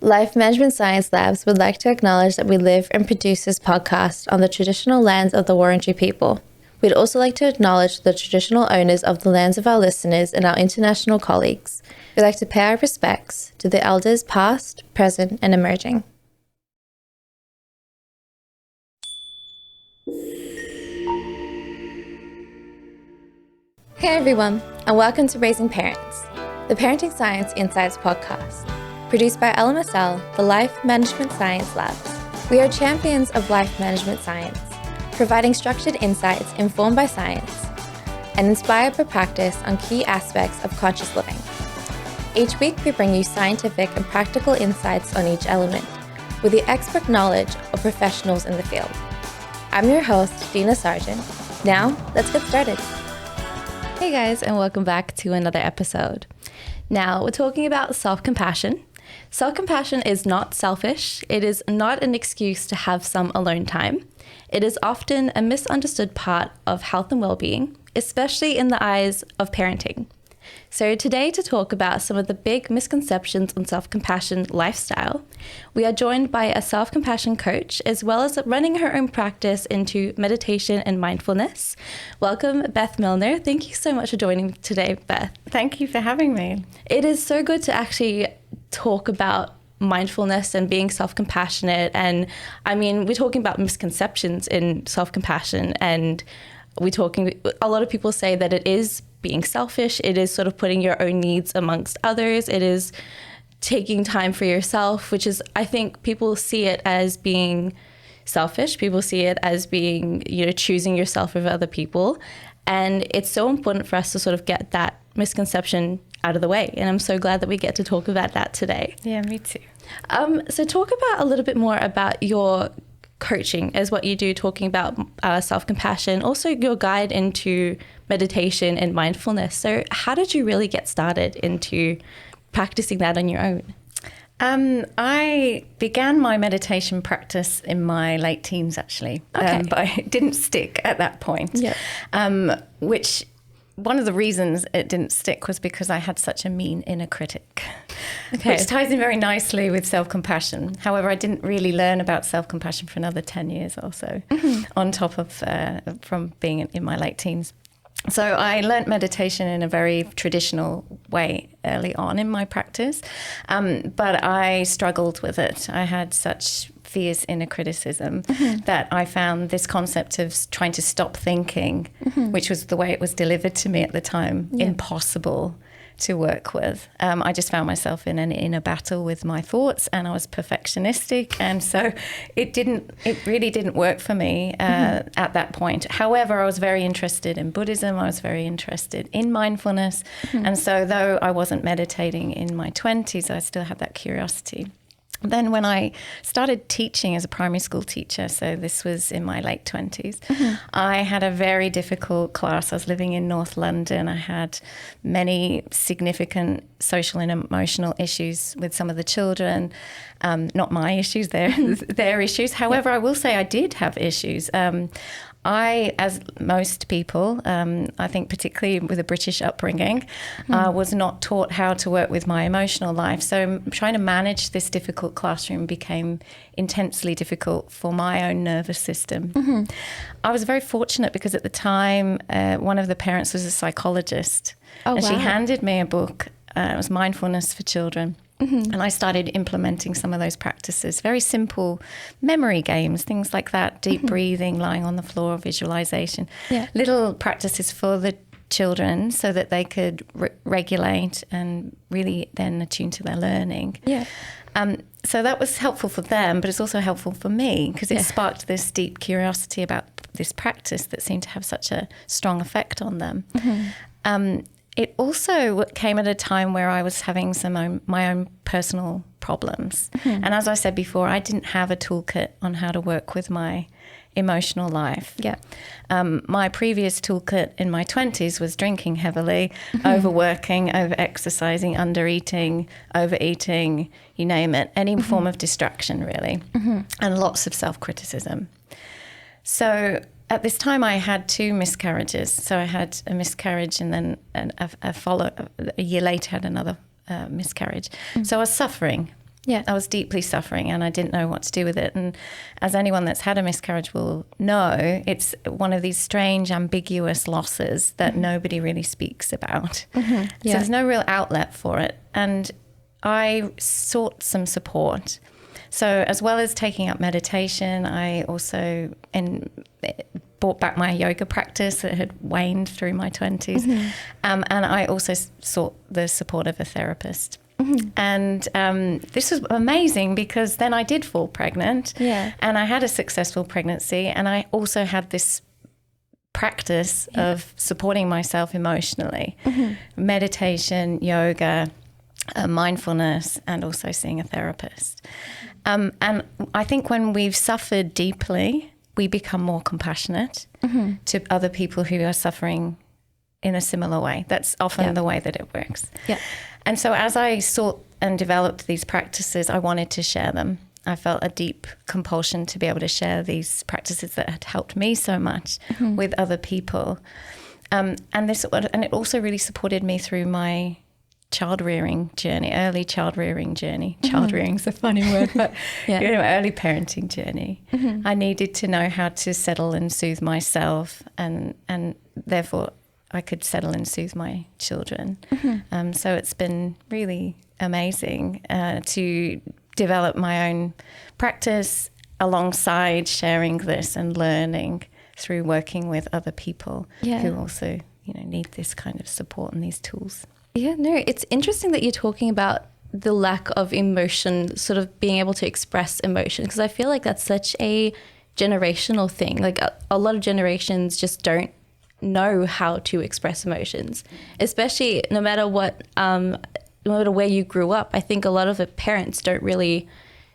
Life Management Science Labs would like to acknowledge that we live and produce this podcast on the traditional lands of the Wurundjeri people. We'd also like to acknowledge the traditional owners of the lands of our listeners and our international colleagues. We'd like to pay our respects to the elders past, present, and emerging. Hey everyone, and welcome to Raising Parents, the Parenting Science Insights podcast, produced by LMSL, the Life Management Science Labs. We are champions of life management science, providing structured insights informed by science and inspired by practice on key aspects of conscious living. Each week, we bring you scientific and practical insights on each element with the expert knowledge of professionals in the field. I'm your host, Dina Sargeant. Now, let's get started. Hey guys, and welcome back to another episode. Now, we're talking about self-compassion. Self-compassion is not selfish. It is not an excuse to have some alone time. It is often a misunderstood part of health and well-being, especially in the eyes of parenting. So today, to talk about some of the big misconceptions on self-compassion lifestyle, we are joined by a self-compassion coach, as well as running her own practice into meditation and mindfulness. Welcome, Beth Milner. Thank you so much for joining me today, Beth. Thank you for having me. It is so good to actually talk about mindfulness and being self-compassionate. And I mean, we're talking about misconceptions in self-compassion, and a lot of people say that it is being selfish. It is sort of putting your own needs amongst others. It is taking time for yourself, which is, I think people see it as being selfish. People see it as being, choosing yourself over other people. And it's so important for us to sort of get that misconception out of the way. And I'm so glad that we get to talk about that today. Yeah, me too. So talk about a little bit more about your coaching as what you do, talking about self-compassion, also your guide into meditation and mindfulness. So how did you really get started into practicing that on your own? I began my meditation practice in my late teens, actually, but it didn't stick at that point. Yeah. Which one of the reasons it didn't stick was because I had such a mean inner critic, which ties in very nicely with self-compassion. However, I didn't really learn about self-compassion for another 10 years or so, on top of from being in my late teens. So I learnt meditation in a very traditional way early on in my practice, but I struggled with it. I had such fierce inner criticism that I found this concept of trying to stop thinking, which was the way it was delivered to me at the time, impossible to work with. I just found myself in an inner battle with my thoughts, and I was perfectionistic, and so it really didn't work for me at that point. However, I was very interested in Buddhism. I was very interested in mindfulness, and so though I wasn't meditating in my 20s, I still had that curiosity. Then when I started teaching as a primary school teacher, so this was in my late 20s, I had a very difficult class. I was living in North London. I had many significant social and emotional issues with some of the children. Not my issues, their issues. However, I will say I did have issues. I, as most people, I think particularly with a British upbringing, was not taught how to work with my emotional life. So trying to manage this difficult classroom became intensely difficult for my own nervous system. I was very fortunate because at the time, one of the parents was a psychologist. And she handed me a book. It was Mindfulness for Children. And I started implementing some of those practices, very simple memory games, things like that, deep breathing, lying on the floor, visualization, little practices for the children so that they could regulate and really then attune to their learning. So that was helpful for them, but it's also helpful for me because it sparked this deep curiosity about this practice that seemed to have such a strong effect on them. It also came at a time where I was having my own personal problems. And as I said before, I didn't have a toolkit on how to work with my emotional life. My previous toolkit in my 20s was drinking heavily, overworking, over-exercising, under-eating, overeating, you name it, any form of distraction really, and lots of self-criticism. So at this time, I had 2 miscarriages. So I had a miscarriage and then a year later had another miscarriage. So I was suffering Yeah. I was deeply suffering and I didn't know what to do with it. And as anyone that's had a miscarriage will know, it's one of these strange, ambiguous losses that nobody really speaks about. So there's no real outlet for it. And I sought some support. So as well as taking up meditation, I also brought back my yoga practice that had waned through my 20s. And I also sought the support of a therapist. And this was amazing because then I did fall pregnant and I had a successful pregnancy, and I also had this practice of supporting myself emotionally, meditation, yoga, mindfulness, and also seeing a therapist. And I think when we've suffered deeply, we become more compassionate to other people who are suffering in a similar way. That's often the way that it works. And so as I sought and developed these practices, I wanted to share them. I felt a deep compulsion to be able to share these practices that had helped me so much with other people. And it also really supported me through my child-rearing journey, early child-rearing journey. Child-rearing's a funny word, but early parenting journey. I needed to know how to settle and soothe myself, and therefore I could settle and soothe my children. So it's been really amazing to develop my own practice alongside sharing this and learning through working with other people who also, need this kind of support and these tools. Yeah, no, it's interesting that you're talking about the lack of emotion, sort of being able to express emotion, because I feel like that's such a generational thing. Like a lot of generations just don't know how to express emotions, especially no matter what, no matter where you grew up. I think a lot of the parents don't really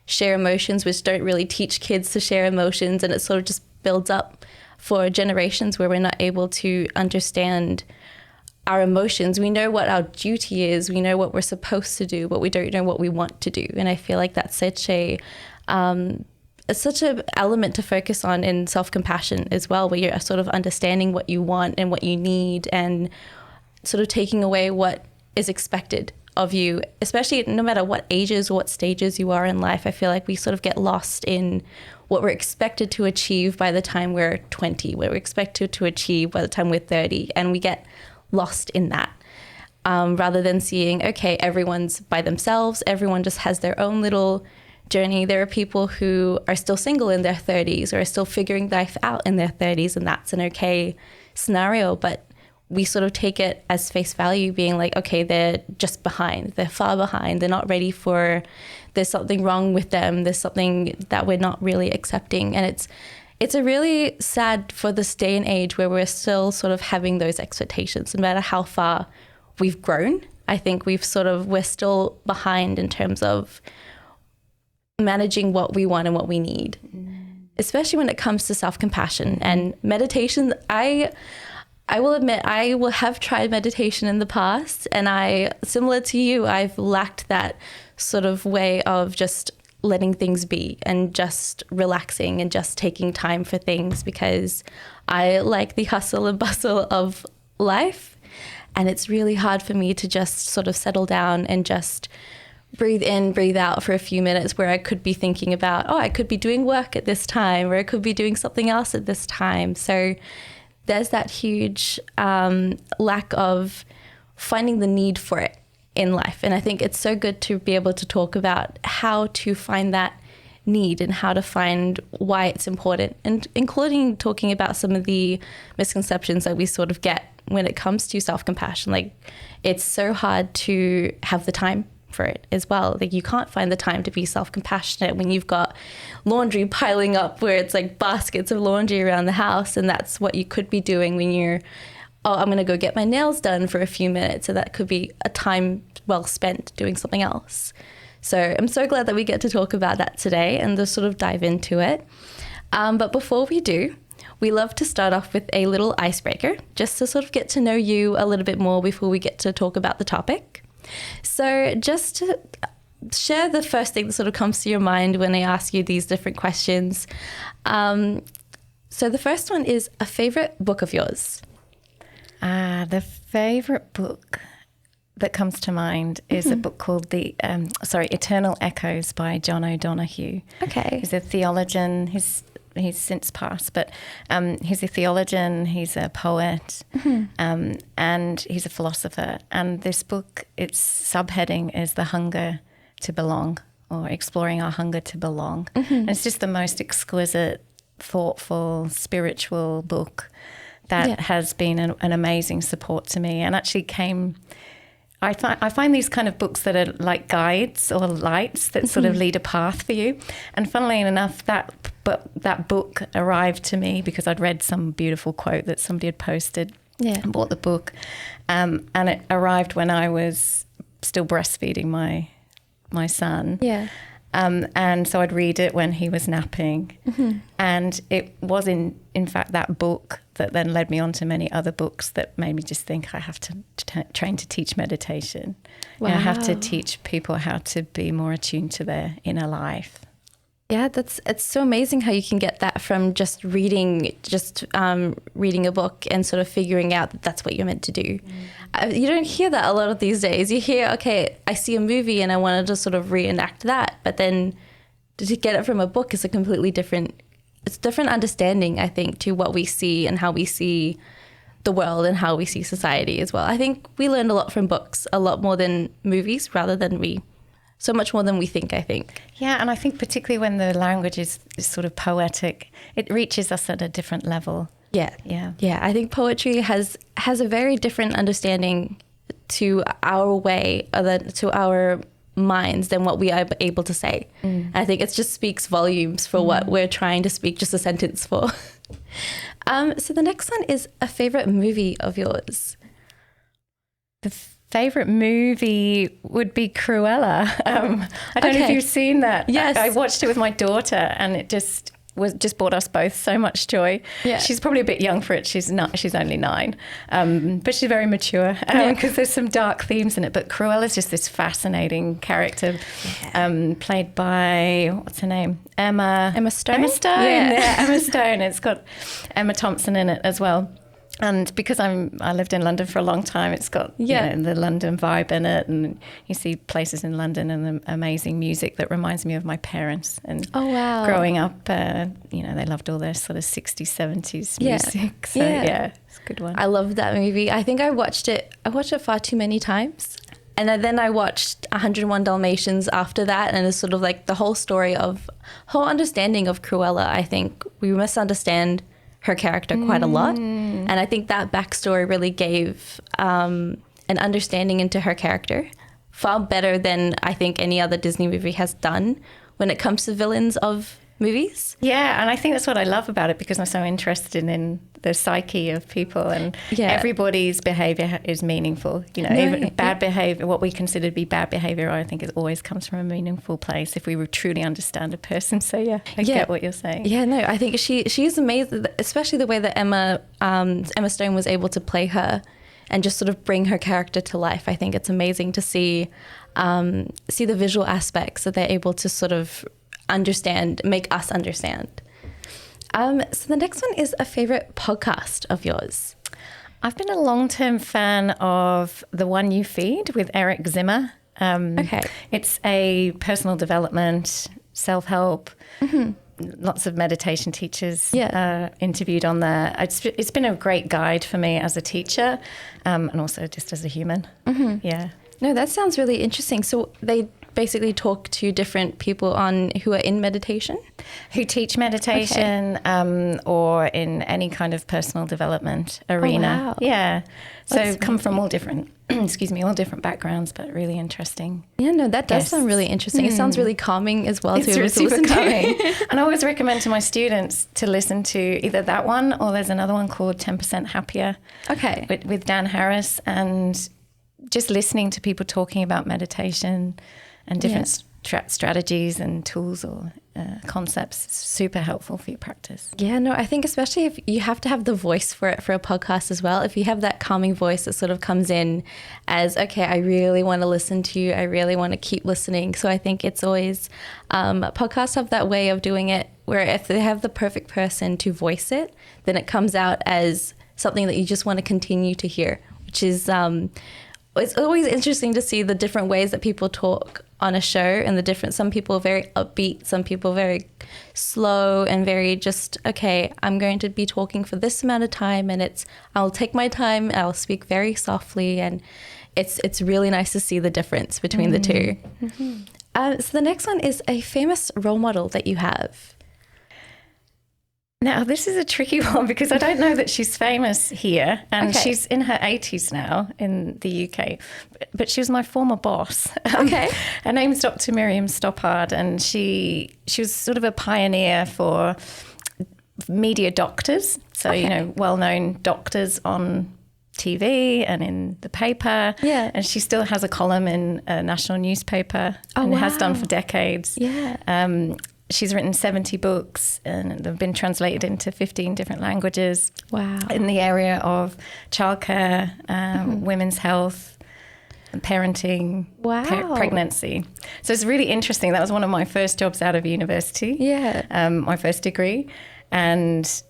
share emotions, which don't really teach kids to share emotions, and it sort of just builds up for generations where we're not able to understand our emotions. We know what our duty is, we know what we're supposed to do, but we don't know what we want to do. And I feel like that's such an element to focus on in self-compassion as well, where you're sort of understanding what you want and what you need, and sort of taking away what is expected of you, especially no matter what ages or what stages you are in life. I feel like we sort of get lost in what we're expected to achieve by the time we're 20, what we're expected to achieve by the time we're 30, and we get lost in that. Rather than seeing, okay, everyone's by themselves, everyone just has their own little journey. There are people who are still single in their 30s or are still figuring life out in their 30s, and that's an okay scenario, but we sort of take it as face value, being like, okay, they're just behind, they're far behind, they're not ready for, there's something wrong with them, there's something that we're not really accepting. And it's a really sad for this day and age where we're still sort of having those expectations, no matter how far we've grown. I think we're still behind in terms of managing what we want and what we need, especially when it comes to self-compassion and meditation. I will admit, I will have tried meditation in the past, and similar to you, I've lacked that sort of way of just letting things be and just relaxing and just taking time for things, because I like the hustle and bustle of life, and it's really hard for me to just sort of settle down and just breathe in, breathe out for a few minutes, where I could be thinking about, I could be doing work at this time, or I could be doing something else at this time. So there's that huge lack of finding the need for it in life. And I think it's so good to be able to talk about how to find that need and how to find why it's important, and including talking about some of the misconceptions that we sort of get when it comes to self-compassion. Like, it's so hard to have the time for it as well. Like, you can't find the time to be self-compassionate when you've got laundry piling up, where it's like baskets of laundry around the house, and that's what you could be doing when you're, I'm going to go get my nails done for a few minutes. So that could be a time well spent doing something else. So I'm so glad that we get to talk about that today and to sort of dive into it. But before we do, we love to start off with a little icebreaker, just to sort of get to know you a little bit more before we get to talk about the topic. So just to share the first thing that sort of comes to your mind when I ask you these different questions. So the first one is a favorite book of yours. The favorite book. that comes to mind is a book called Eternal Echoes by John O'Donohue. Okay. He's a theologian. He's since passed, but he's a theologian, he's a poet, and he's a philosopher. And this book, its subheading is The Hunger to Belong, or Exploring Our Hunger to Belong. And it's just the most exquisite, thoughtful, spiritual book that has been an amazing support to me, and actually I find these kind of books that are like guides or lights that sort of lead a path for you. And funnily enough, that book arrived to me because I'd read some beautiful quote that somebody had posted and bought the book. And it arrived when I was still breastfeeding my son. Yeah. And so I'd read it when he was napping. And it was in fact that book that then led me on to many other books that made me just think I have to train to teach meditation. Wow. I have to teach people how to be more attuned to their inner life. Yeah, it's so amazing how you can get that from just reading a book and sort of figuring out that that's what you're meant to do. You don't hear that a lot of these days. You hear, okay, I see a movie and I want to just sort of reenact that, but then to get it from a book is a completely different understanding, I think, to what we see and how we see the world and how we see society as well. I think we learn a lot from books, a lot more than movies, so much more than we think, I think. Yeah, and I think particularly when the language is sort of poetic, it reaches us at a different level. Yeah. I think poetry has a very different understanding to our way, to our minds than what we are able to say. I think it just speaks volumes for what we're trying to speak just a sentence for. So the next one is a favorite movie of yours. The favorite movie would be Cruella. I don't know if you've seen that. Yes. I watched it with my daughter and it just brought us both so much joy. Yeah. She's probably a bit young for it. She's only 9. But she's very mature because there's some dark themes in it. But Cruella's just this fascinating character played by, what's her name? Emma Stone? Emma Stone. Yeah, Emma Stone. It's got Emma Thompson in it as well. And because I lived in London for a long time, it's got the London vibe in it, and you see places in London and the amazing music that reminds me of my parents. And growing up, they loved all their sort of 60s, 70s music. So it's a good one. I love that movie. I think I watched it far too many times. And then I watched 101 Dalmatians after that, and it's sort of like the whole understanding of Cruella. I think we misunderstand her character quite a lot, and I think that backstory really gave an understanding into her character far better than I think any other Disney movie has done when it comes to villains of movies. Yeah, and I think that's what I love about it, because I'm so interested in the psyche of people, and everybody's behaviour is meaningful. Even bad behaviour, what we consider to be bad behaviour, I think it always comes from a meaningful place if we would truly understand a person. So I get what you're saying. Yeah, no, I think she is amazing, especially the way that Emma Stone was able to play her and just sort of bring her character to life. I think it's amazing to see the visual aspects that they're able to sort of make us understand. So the next one is a favorite podcast of yours. I've been a long-term fan of The One You Feed with Eric Zimmer. It's a personal development, self-help, lots of meditation teachers interviewed on there. It's been a great guide for me as a teacher, and also just as a human. Yeah. No, that sounds really interesting. So they basically talk to different people who are in meditation? Who teach meditation or in any kind of personal development arena. Oh, wow. Yeah. So come from all different backgrounds, but really interesting. Yeah, no, that does sound really interesting. It sounds really calming as well. It's super calming. And I always recommend to my students to listen to either that one or there's another one called 10% Happier. Okay. With Dan Harris, and just listening to people talking about meditation and different strategies and tools or concepts, super helpful for your practice. Yeah, no, I think especially if you have to have the voice for it for a podcast as well. If you have that calming voice that sort of comes in as, okay, I really want to listen to you, I really want to keep listening. So I think it's always, podcasts have that way of doing it where if they have the perfect person to voice it, then it comes out as something that you just want to continue to hear, which is it's always interesting to see the different ways that people talk on a show, and some people are very upbeat, some people very slow and very just, okay, I'm going to be talking for this amount of time, and I'll take my time, I'll speak very softly, and it's really nice to see the difference between the two. Mm-hmm. So the next one is a famous role model that you have. Now, this is a tricky one because I don't know that she's famous here, and she's in her 80s now in the UK, but she was my former boss. Okay. Her name's Dr. Miriam Stoppard, and she was sort of a pioneer for media doctors, so, well-known doctors on TV and in the paper. Yeah. And she still has a column in a national newspaper has done for decades. Yeah. She's written 70 books, and they've been translated into 15 different languages. Wow. In the area of childcare, women's health, and parenting, pregnancy. So it's really interesting. That was one of my first jobs out of university. Yeah. My first degree. And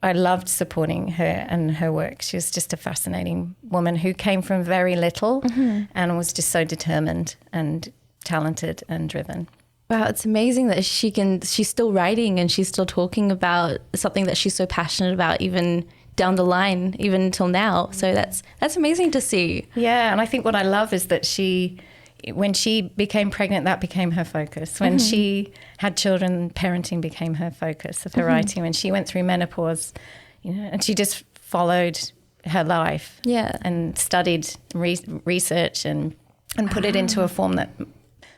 I loved supporting her and her work. She was just a fascinating woman who came from very little and was just so determined and talented and driven. Wow, it's amazing that she's still writing and she's still talking about something that she's so passionate about, even down the line, even until now. So that's amazing to see. Yeah, and I think what I love is that when she became pregnant, that became her focus. When she had children, parenting became her focus of her writing. When she went through menopause, and she just followed her life and studied research and put it into a form that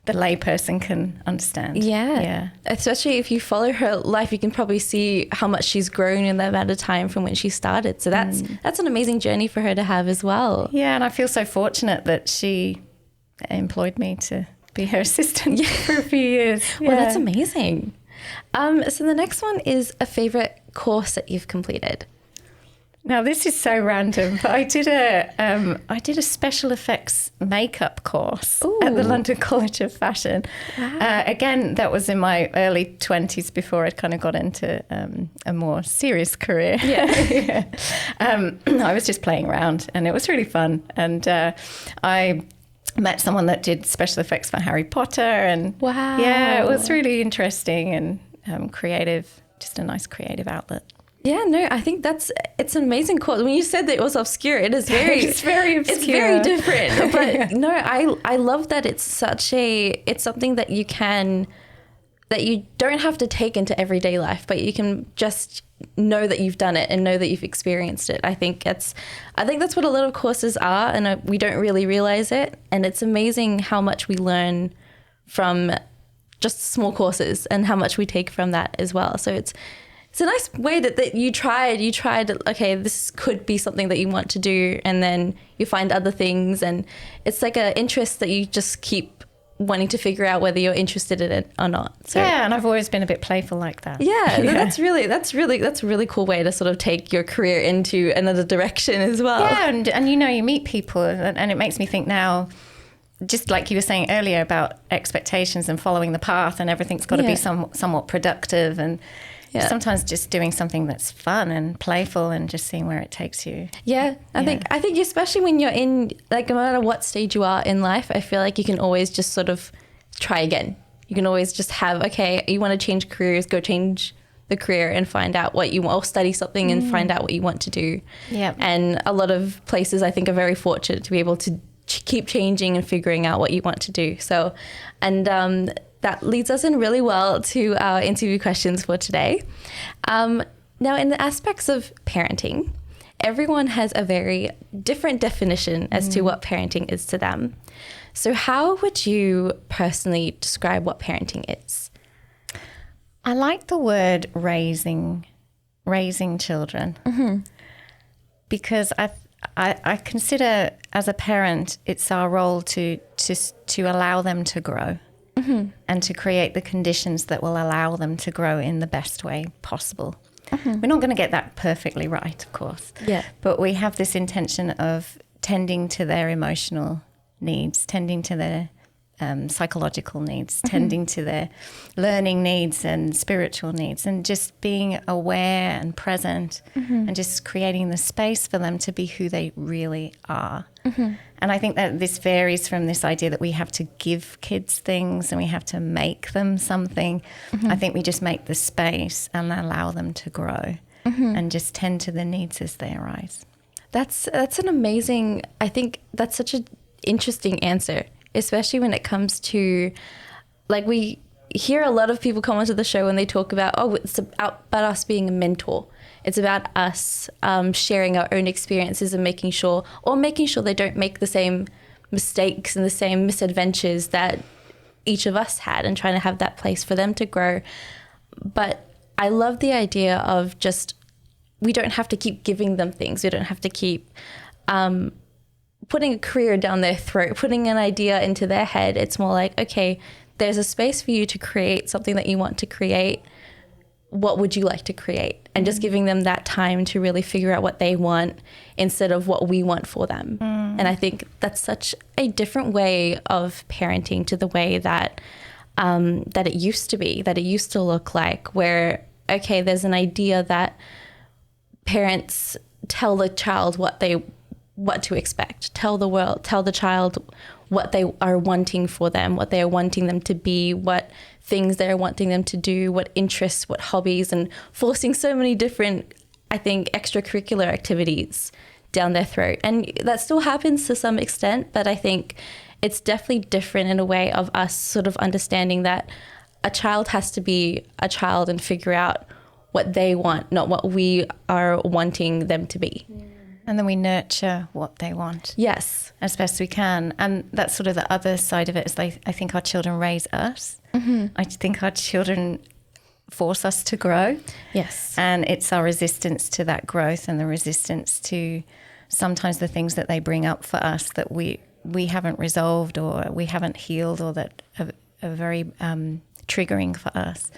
the layperson can understand. Yeah. Especially if you follow her life, you can probably see how much she's grown in that amount of time from when she started. So that's an amazing journey for her to have as well. Yeah, and I feel so fortunate that she employed me to be her assistant for a few years. Yeah. Well, that's amazing. So the next one is a favourite course that you've completed. Now, this is so random, but I did a special effects makeup course at the London College of Fashion. Wow. Again, that was in my early 20s before I'd kind of got into a more serious career. Yeah. I was just playing around, and it was really fun. And I met someone that did special effects for Harry Potter, and it was really interesting and creative, just a nice creative outlet. Yeah, no, I think it's an amazing course. When you said that it was obscure, it is it's very obscure. It's very different. But no, I love that it's something that you don't have to take into everyday life, but you can just know that you've done it and know that you've experienced it. I think that's what a lot of courses are, and we don't really realize it. And it's amazing how much we learn from just small courses and how much we take from that as well. So it's a nice way that you tried, okay, this could be something that you want to do, and then you find other things, and it's like an interest that you just keep wanting to figure out whether you're interested in it or not. So, yeah, and I've always been a bit playful like that. Yeah, that's a really cool way to sort of take your career into another direction as well. Yeah, and you meet people, and it makes me think now, just like you were saying earlier about expectations and following the path, and everything's got to be somewhat productive, and sometimes just doing something that's fun and playful and just seeing where it takes you. Yeah, I think especially when you're in, like, no matter what stage you are in life, I feel like you can always just sort of try again. You can always just have, okay, you want to change careers, go change the career and find out what you want, or study something and find out what you want to do. Yeah. And a lot of places, I think, are very fortunate to be able to keep changing and figuring out what you want to do. So, and that leads us in really well to our interview questions for today. Now, in the aspects of parenting, everyone has a very different definition as to what parenting is to them. So how would you personally describe what parenting is? I like the word raising children, because I consider as a parent, it's our role to allow them to grow. And to create the conditions that will allow them to grow in the best way possible. We're not going to get that perfectly right, of course. Yeah. But we have this intention of tending to their emotional needs, tending to their psychological needs, tending to their learning needs and spiritual needs, and just being aware and present and just creating the space for them to be who they really are. And I think that this varies from this idea that we have to give kids things and we have to make them something. I think we just make the space and allow them to grow and just tend to the needs as they arise. That's an amazing, I think that's such an interesting answer, especially when it comes to, like, we hear a lot of people come onto the show and they talk about, it's about us being a mentor. It's about us sharing our own experiences and making sure they don't make the same mistakes and the same misadventures that each of us had, and trying to have that place for them to grow. But I love the idea of just, we don't have to keep giving them things. We don't have to keep putting a career down their throat, putting an idea into their head. It's more like, okay, there's a space for you to create something that you want to create. What would you like to create? And just giving them that time to really figure out what they want instead of what we want for them. And I think that's such a different way of parenting to the way that that it used to be, that it used to look like, where, okay, there's an idea that parents tell the child what to expect, tell the child what they are wanting for them, what they are wanting them to be, what things they're wanting them to do, what interests, what hobbies, and forcing so many different, I think, extracurricular activities down their throat. And that still happens to some extent, but I think it's definitely different in a way of us sort of understanding that a child has to be a child and figure out what they want, not what we are wanting them to be. And then we nurture what they want. Yes. As best we can. And that's sort of the other side of it, is like, I think our children raise us. I think our children force us to grow. Yes. And it's our resistance to that growth and the resistance to sometimes the things that they bring up for us that we haven't resolved or we haven't healed, or that are very triggering for us.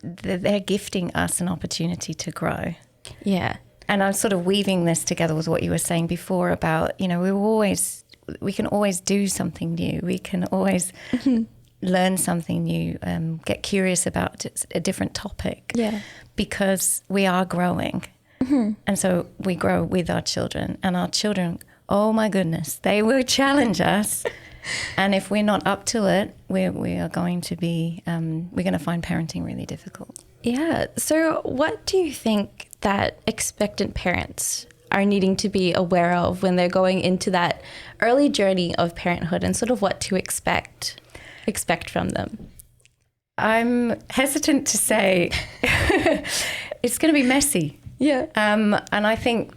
They're gifting us an opportunity to grow. Yeah. And I'm sort of weaving this together with what you were saying before about, we can always do something new. We can always learn something new, get curious about a different topic. Yeah. Because we are growing. And so we grow with our children, and our children, oh my goodness, they will challenge us. And if we're not up to it, we are going to be, we're going to find parenting really difficult. Yeah. So what do you think that expectant parents are needing to be aware of when they're going into that early journey of parenthood, and sort of what to expect from them? I'm hesitant to say it's going to be messy. Yeah. And I think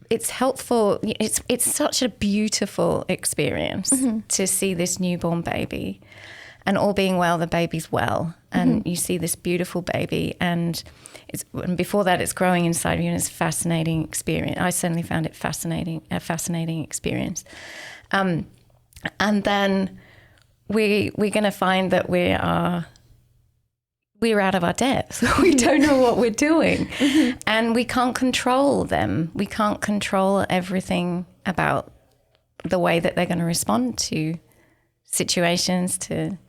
it's helpful. It's such a beautiful experience to see this newborn baby, and all being well, the baby's well, and you see this beautiful baby, and before that, it's growing inside of you, and it's a fascinating experience. I certainly found it a fascinating experience. And then we're going to find that we're out of our depth. We don't know what we're doing. And we can't control them. We can't control everything about the way that they're going to respond to situations, to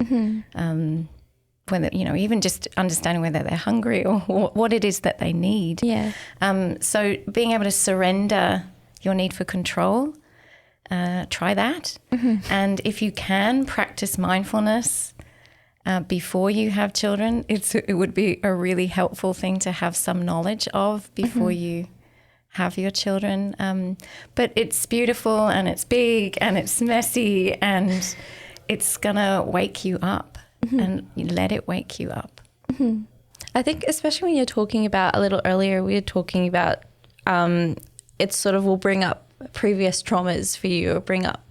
whether, even just understanding whether they're hungry or what it is that they need. Yeah. So being able to surrender your need for control, try that. And if you can, practice mindfulness before you have children. It would be a really helpful thing to have some knowledge of before you have your children. But it's beautiful, and it's big, and it's messy, and it's gonna wake you up, and you let it wake you up. I think especially when you're talking about, a little earlier, we were talking about it sort of will bring up previous traumas for you, or bring up,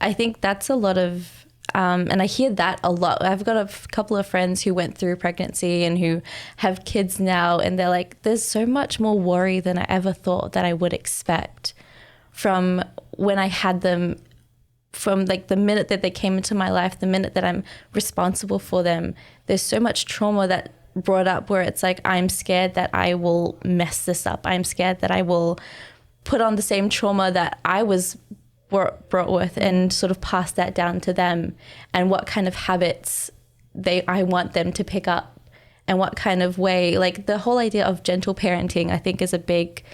I think that's a lot of, and I hear that a lot. I've got a couple of friends who went through pregnancy and who have kids now, and they're like, there's so much more worry than I ever thought that I would expect from when I had them, from like the minute that they came into my life, the minute that I'm responsible for them. There's so much trauma that brought up where it's like, I'm scared that I will mess this up. I'm scared that I will put on the same trauma that I was brought with, and sort of pass that down to them, and what kind of habits I want them to pick up, and what kind of way, like the whole idea of gentle parenting, I think is a big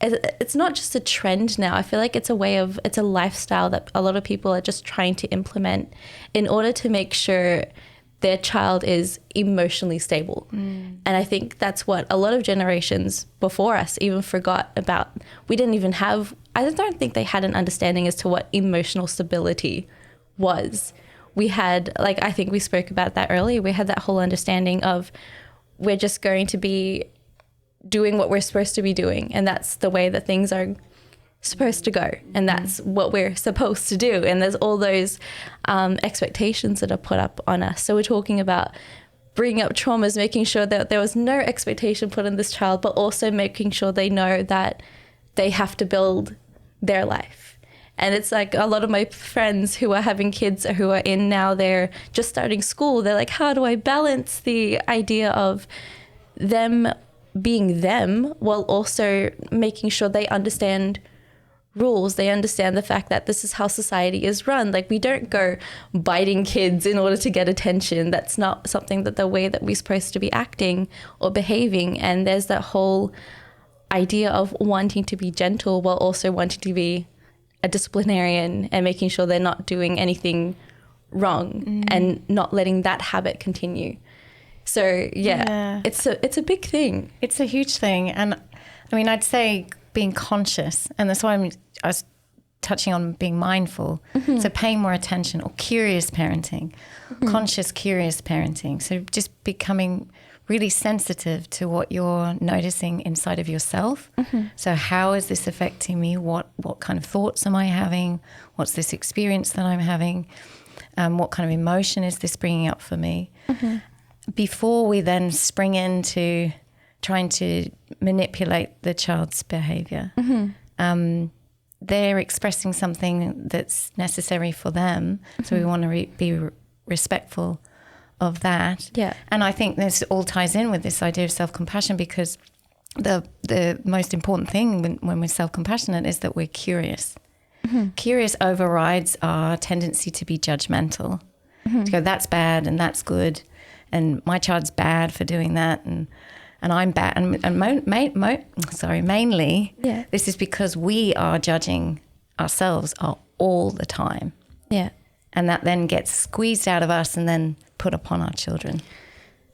it's not just a trend now. I feel like it's a lifestyle that a lot of people are just trying to implement in order to make sure their child is emotionally stable. And I think that's what a lot of generations before us even forgot about. I don't think they had an understanding as to what emotional stability was. We had, like, I think we spoke about that earlier, we had that whole understanding of we're just going to be doing what we're supposed to be doing, and that's the way that things are supposed to go, and that's what we're supposed to do, and there's all those expectations that are put up on us. So we're talking about bringing up traumas, making sure that there was no expectation put on this child, but also making sure they know that they have to build their life. And it's like a lot of my friends who are having kids or who are in now, they're just starting school, they're like, how do I balance the idea of them being them while also making sure they understand rules, they understand the fact that this is how society is run. Like, we don't go biting kids in order to get attention. That's not something that the way that we're supposed to be acting or behaving. And there's that whole idea of wanting to be gentle while also wanting to be a disciplinarian and making sure they're not doing anything wrong and not letting that habit continue. So it's a big thing. It's a huge thing. And I mean, I'd say being conscious, and that's why I was touching on being mindful. So paying more attention, or curious parenting, conscious, curious parenting. So just becoming really sensitive to what you're noticing inside of yourself. So how is this affecting me? What kind of thoughts am I having? What's this experience that I'm having? What kind of emotion is this bringing up for me? Before we then spring into trying to manipulate the child's behavior. They're expressing something that's necessary for them. So we want to be respectful of that. Yeah. And I think this all ties in with this idea of self-compassion, because the most important thing when we're self-compassionate is that we're curious. Curious overrides our tendency to be judgmental, to go, that's bad and that's good, and my child's bad for doing that, and I'm bad. And mainly, this is because we are judging ourselves all the time. Yeah. And that then gets squeezed out of us and then put upon our children.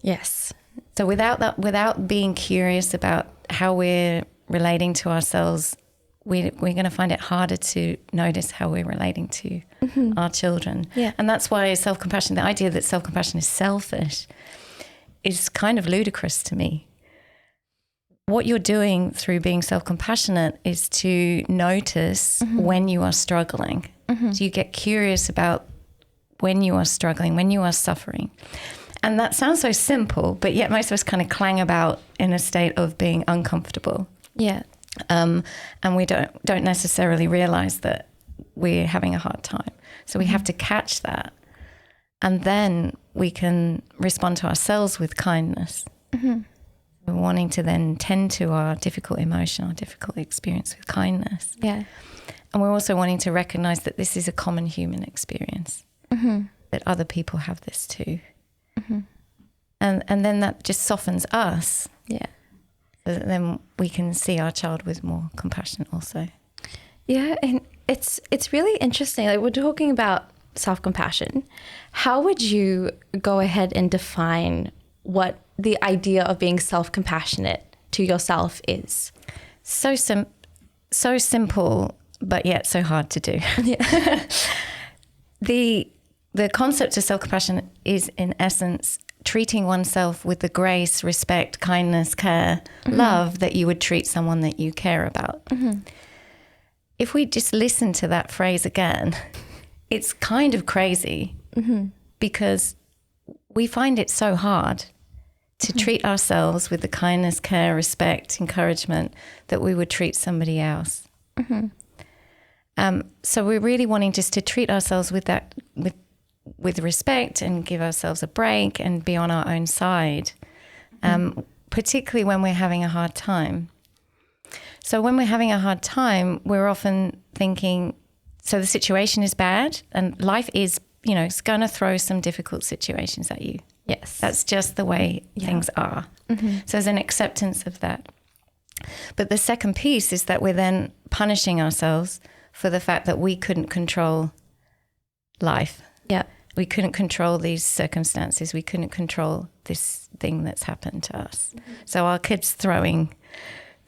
Yes. So without being curious about how we're relating to ourselves, we're going to find it harder to notice how we're relating to our children. Yeah. And that's why self-compassion, the idea that self-compassion is selfish, is kind of ludicrous to me. What you're doing through being self-compassionate is to notice when you are struggling. So you get curious about when you are struggling, when you are suffering. And that sounds so simple, but yet most of us kind of clang about in a state of being uncomfortable. Yeah. And we don't necessarily realize that we're having a hard time. So we have to catch that. And then we can respond to ourselves with kindness. We're wanting to then tend to our difficult emotion, our difficult experience with kindness. Yeah. And we're also wanting to recognize that this is a common human experience, that other people have this too. And then that just softens us. Yeah. So that then we can see our child with more compassion also. Yeah, and it's really interesting. Like, we're talking about self-compassion. How would you go ahead and define what the idea of being self-compassionate to yourself is? So simple, but yet so hard to do. Yeah. The concept of self-compassion is, in essence, treating oneself with the grace, respect, kindness, care, love that you would treat someone that you care about. If we just listen to that phrase again, it's kind of crazy because we find it so hard to treat ourselves with the kindness, care, respect, encouragement that we would treat somebody else. So we're really wanting just to treat ourselves with that, with respect, and give ourselves a break and be on our own side, particularly when we're having a hard time. So when we're having a hard time, we're often thinking, so the situation is bad and life is, it's going to throw some difficult situations at you. Yes. That's just the way things are. So there's an acceptance of that. But the second piece is that we're then punishing ourselves for the fact that we couldn't control life. Yeah. We couldn't control these circumstances. We couldn't control this thing that's happened to us. So our kid's throwing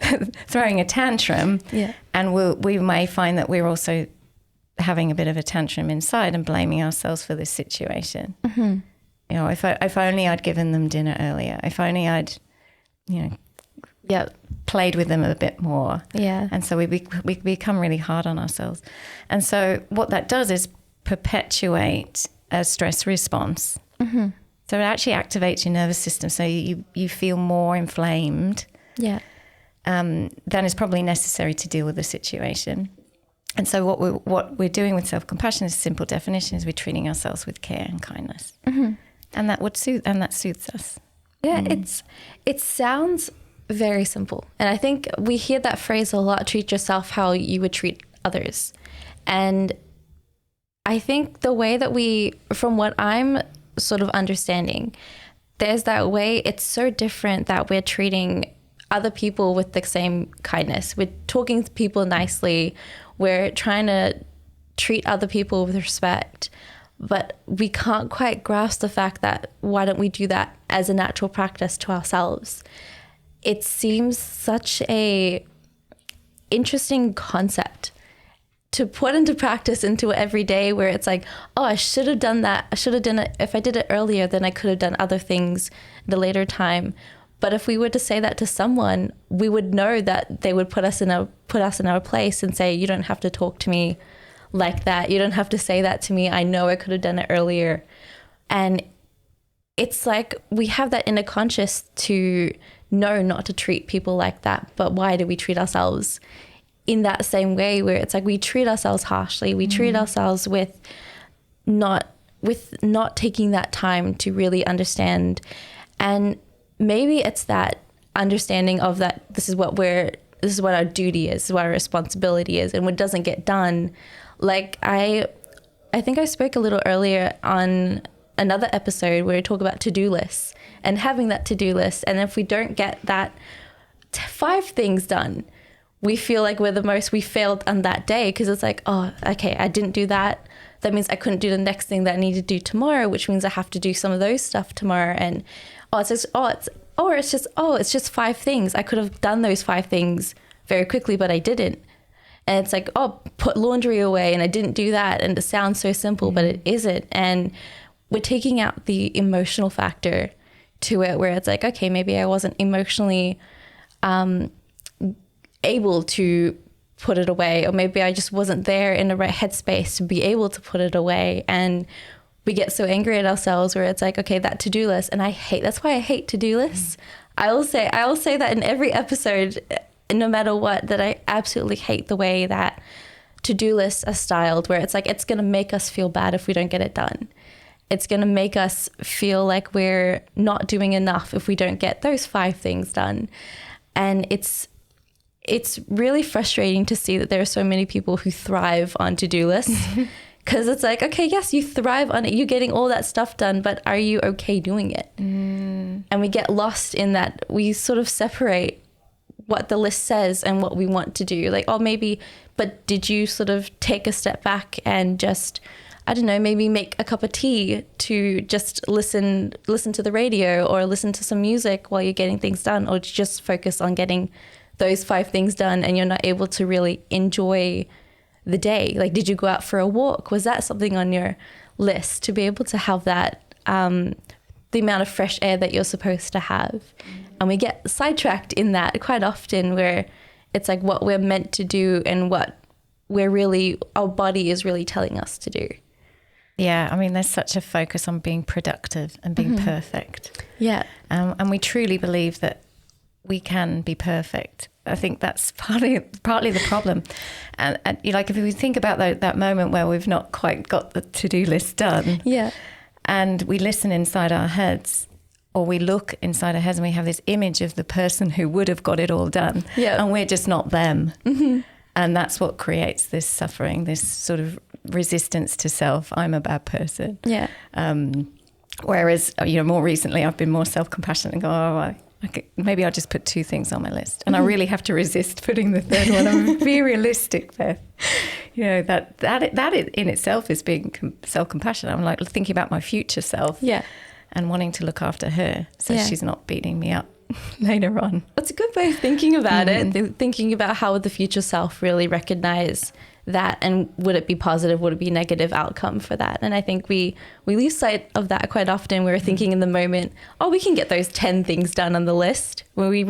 a tantrum, and we may find that we're also having a bit of a tantrum inside and blaming ourselves for this situation. You know, if only I'd given them dinner earlier, if only I'd, played with them a bit more. Yeah. And so we become really hard on ourselves. And so what that does is perpetuate a stress response. So it actually activates your nervous system, so you feel more inflamed than is probably necessary to deal with the situation. And so what we're doing with self-compassion, is simple definition, is we're treating ourselves with care and kindness, and that soothes us. Yeah, it sounds very simple, and I think we hear that phrase a lot: treat yourself how you would treat others. And I think the way that from what I'm sort of understanding, there's that way, it's so different that we're treating other people with the same kindness. We're talking to people nicely. We're trying to treat other people with respect, but we can't quite grasp the fact that why don't we do that as a natural practice to ourselves? It seems such a interesting concept to put into practice into every day, where it's like, oh, I should have done that. I should have done it. If I did it earlier, then I could have done other things at a later time. But if we were to say that to someone, we would know that they would put us in our place and say, you don't have to talk to me like that. You don't have to say that to me. I know I could have done it earlier. And it's like we have that inner conscious to know not to treat people like that. But why do we treat ourselves in that same way, where it's like we treat ourselves harshly? We treat ourselves with not taking that time to really understand. And maybe it's that understanding of that this is what our duty is, what our responsibility is, and what doesn't get done. Like I think I spoke a little earlier on another episode where we talk about to-do lists and having that to-do list. And if we don't get that 5 things done, we feel like we failed on that day, because it's like, oh, okay, I didn't do that. That means I couldn't do the next thing that I need to do tomorrow, which means I have to do some of those stuff tomorrow. And it's just 5 things. I could have done those 5 things very quickly, but I didn't. And it's like, oh, put laundry away, and I didn't do that. And it sounds so simple, but it isn't. And we're taking out the emotional factor to it, where it's like, okay, maybe I wasn't emotionally able to put it away, or maybe I just wasn't there in the right headspace to be able to put it away. And we get so angry at ourselves, where it's like, okay, that to-do list, and that's why I hate to-do lists. I will say that in every episode, no matter what, that I absolutely hate the way that to-do lists are styled, where it's like, it's going to make us feel bad if we don't get it done. It's going to make us feel like we're not doing enough if we don't get those 5 things done. And it's really frustrating to see that there are so many people who thrive on to-do lists, because it's like, okay, yes, you thrive on it. You're getting all that stuff done, but are you okay doing it? And we get lost in that. We sort of separate what the list says and what we want to do. Like, oh, maybe, but did you sort of take a step back and just, I don't know, maybe make a cup of tea to just listen to the radio, or listen to some music while you're getting things done, or just focus on getting those 5 things done, and you're not able to really enjoy the day? Like, did you go out for a walk? Was that something on your list, to be able to have that, the amount of fresh air that you're supposed to have? And we get sidetracked in that quite often, where it's like what we're meant to do and what our body is really telling us to do. Yeah, I mean, there's such a focus on being productive and being perfect. Yeah. And we truly believe that we can be perfect. I think that's partly the problem. And like, if we think about that moment where we've not quite got the to-do list done, and we listen inside our heads, or we look inside our heads, and we have this image of the person who would have got it all done, and we're just not them. And that's what creates this suffering, this sort of resistance to self. I'm a bad person. Whereas, more recently, I've been more self-compassionate and go, oh, Okay, maybe I'll just put 2 things on my list. And I really have to resist putting the third one. I'm very realistic, Beth. You know, that in itself is being self-compassionate. I'm like thinking about my future self and wanting to look after her so she's not beating me up later on. That's a good way of thinking about it. Thinking about how would the future self really recognize that, and would it be positive, would it be negative outcome for that? And I think we lose sight of that quite often. We're thinking in the moment, oh, we can get those 10 things done on the list, when we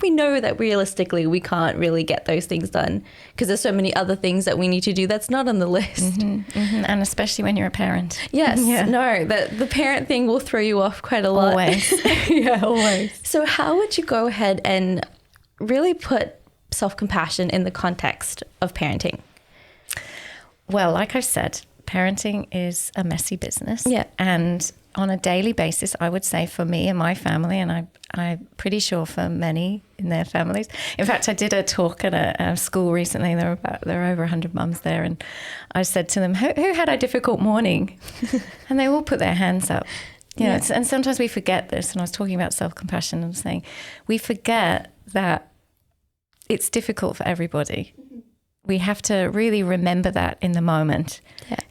know that realistically we can't really get those things done because there's so many other things that we need to do that's not on the list. And especially when you're a parent. Yes. No, the parent thing will throw you off quite a lot. Always. Always. So how would you go ahead and really put self-compassion in the context of parenting? Well, like I said, parenting is a messy business. Yeah. And on a daily basis, I would say for me and my family, and I'm pretty sure for many in their families. In fact, I did a talk at a school recently. There were over 100 mums there. And I said to them, who had a difficult morning? And they all put their hands up. You know, and sometimes we forget this. And I was talking about self-compassion and saying, we forget that it's difficult for everybody. We have to really remember that in the moment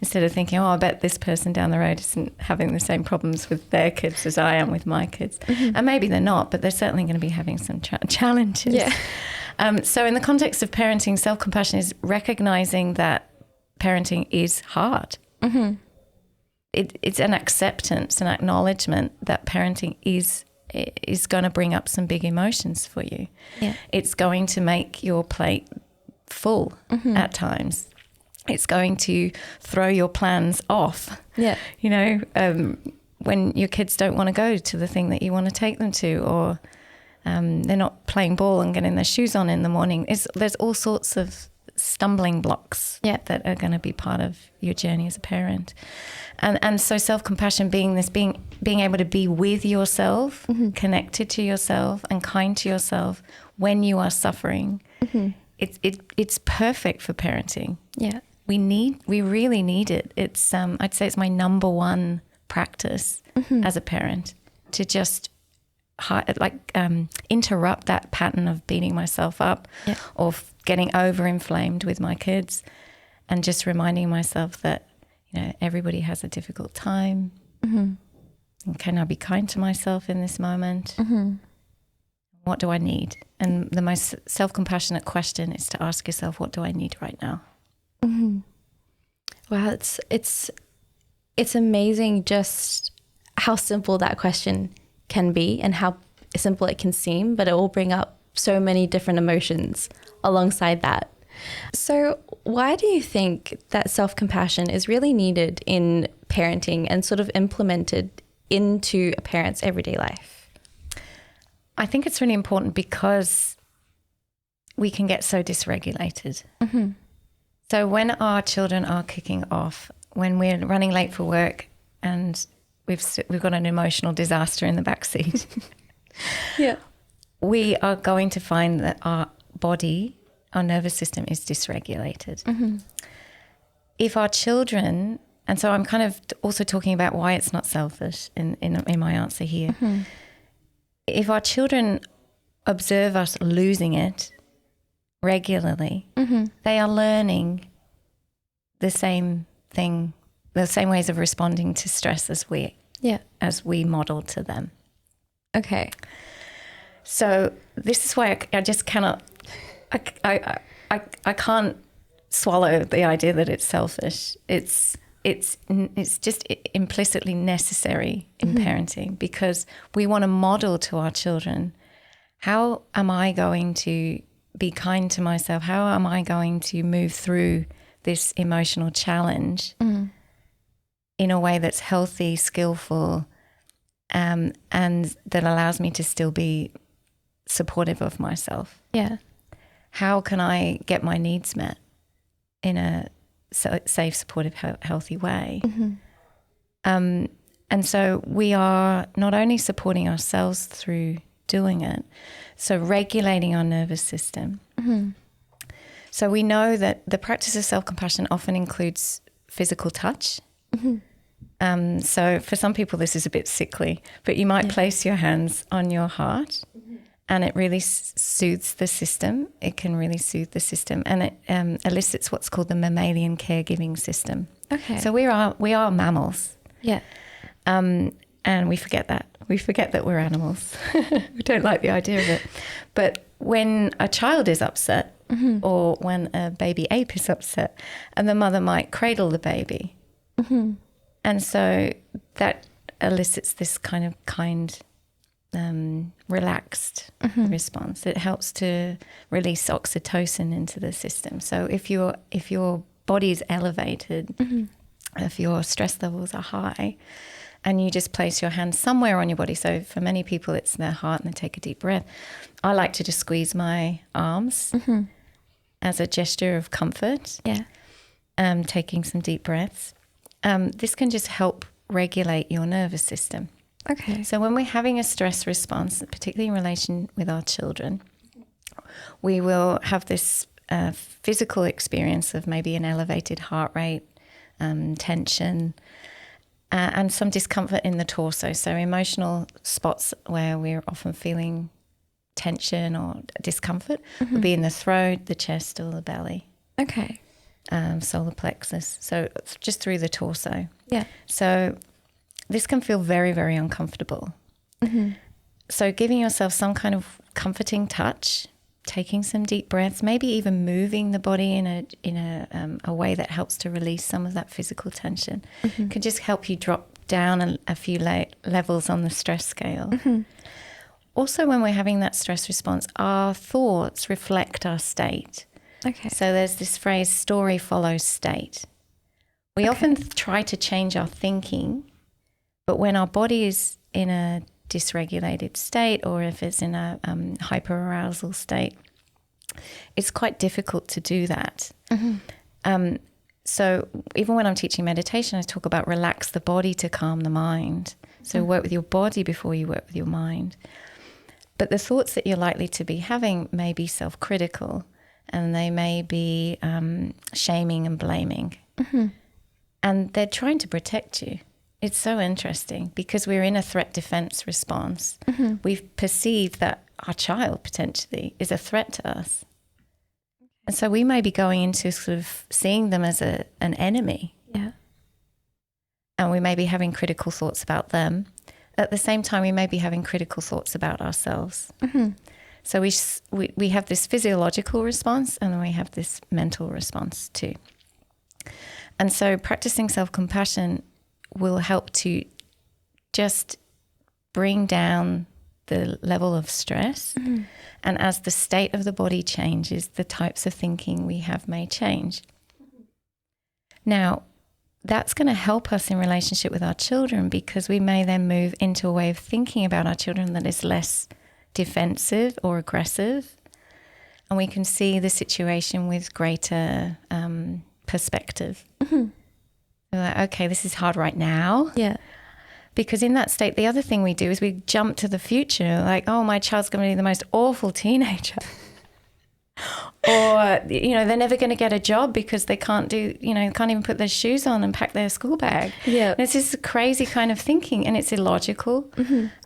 instead of thinking, oh, I bet this person down the road isn't having the same problems with their kids as I am with my kids. And maybe they're not, but they're certainly going to be having some challenges. Yeah. So in the context of parenting, self-compassion is recognizing that parenting is hard. It's an acceptance, an acknowledgement that parenting is going to bring up some big emotions for you. Yeah. It's going to make your plate full at times. It's going to throw your plans off. Yeah. You know, when your kids don't want to go to the thing that you want to take them to, or they're not playing ball and getting their shoes on in the morning. There's all sorts of stumbling blocks that are going to be part of your journey as a parent. And so self-compassion being able to be with yourself, connected to yourself and kind to yourself when you are suffering. It's perfect for parenting. Yeah. We really need it. It's I'd say it's my number one practice as a parent, to just interrupt that pattern of beating myself up or getting overinflamed with my kids, and just reminding myself that, you know, everybody has a difficult time. And can I be kind to myself in this moment? What do I need? And the most self-compassionate question is to ask yourself, what do I need right now? Wow, it's amazing just how simple that question can be and how simple it can seem, but it will bring up so many different emotions alongside that. So why do you think that self-compassion is really needed in parenting and sort of implemented into a parent's everyday life? I think it's really important because we can get so dysregulated. So when our children are kicking off, when we're running late for work and we've got an emotional disaster in the backseat, we are going to find that our body, our nervous system is dysregulated. If our children, and so I'm kind of also talking about why it's not selfish in my answer here. If our children observe us losing it regularly, they are learning the same thing, the same ways of responding to stress as we model to them. Okay. So this is why I just cannot, I can't swallow the idea that it's selfish. It's just implicitly necessary in parenting, because we want to model to our children, how am I going to be kind to myself? How am I going to move through this emotional challenge in a way that's healthy, skillful, and that allows me to still be supportive of myself? Yeah. How can I get my needs met in a safe, supportive, healthy way? And so we are not only supporting ourselves through doing it, so regulating our nervous system. So we know that the practice of self-compassion often includes physical touch, So for some people, this is a bit sickly, but you might place your hands on your heart, and it really soothes the system. It can really soothe the system, and it elicits what's called the mammalian caregiving system. Okay. So we are mammals. Yeah. And we forget that. We forget that we're animals. We don't like the idea of it. But when a child is upset, or when a baby ape is upset, and the mother might cradle the baby. And so that elicits this kind of relaxed response. It helps to release oxytocin into the system. So if your body is elevated, if your stress levels are high, and you just place your hand somewhere on your body. So for many people, it's their heart, and they take a deep breath. I like to just squeeze my arms as a gesture of comfort. Yeah. Taking some deep breaths. This can just help regulate your nervous system. Okay. So when we're having a stress response, particularly in relation with our children, we will have this physical experience of maybe an elevated heart rate, tension, and some discomfort in the torso. So emotional spots where we're often feeling tension or discomfort would be in the throat, the chest, or the belly. Okay. Solar plexus. So it's just through the torso. Yeah. So this can feel very, very uncomfortable. So giving yourself some kind of comforting touch, taking some deep breaths, maybe even moving the body in a way that helps to release some of that physical tension, can just help you drop down a few levels on the stress scale. Also, when we're having that stress response, our thoughts reflect our state. Okay. So there's this phrase, story follows state. We often try to change our thinking, but when our body is in a dysregulated state, or if it's in a hyperarousal state, it's quite difficult to do that. So even when I'm teaching meditation, I talk about relax the body to calm the mind. So work with your body before you work with your mind. But the thoughts that you're likely to be having may be self-critical, and they may be shaming and blaming. And they're trying to protect you. It's so interesting because we're in a threat defense response. We've perceived that our child potentially is a threat to us. And so we may be going into sort of seeing them as an enemy. Yeah. And we may be having critical thoughts about them. At the same time, we may be having critical thoughts about ourselves. So we have this physiological response, and then we have this mental response too. And so practicing self-compassion will help to just bring down the level of stress. And as the state of the body changes, the types of thinking we have may change. Now, that's going to help us in relationship with our children, because we may then move into a way of thinking about our children that is less defensive or aggressive. And we can see the situation with greater perspective. We're like, okay, this is hard right now. Yeah. Because in that state, the other thing we do is we jump to the future, like, oh, my child's going to be the most awful teenager. Or, they're never going to get a job because they can't even put their shoes on and pack their school bag. Yeah. And it's this crazy kind of thinking, and it's illogical.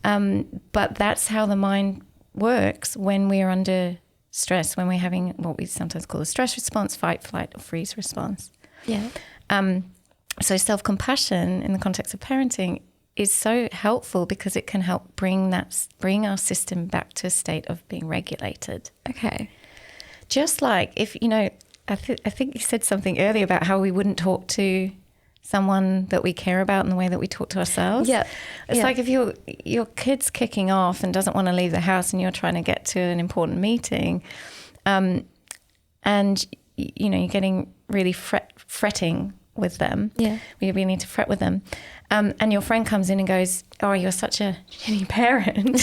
But that's how the mind works when we're under stress, when we're having what we sometimes call a stress response, fight, flight, or freeze response. Yeah. So self-compassion in the context of parenting is so helpful because it can help bring our system back to a state of being regulated. Okay. Just like if, I think you said something earlier about how we wouldn't talk to someone that we care about in the way that we talk to ourselves. Yeah. It's like if your kid's kicking off and doesn't want to leave the house, and you're trying to get to an important meeting, and you're getting really fretting with them. Yeah. We really need to fret with them. And your friend comes in and goes, oh, you're such a shitty parent.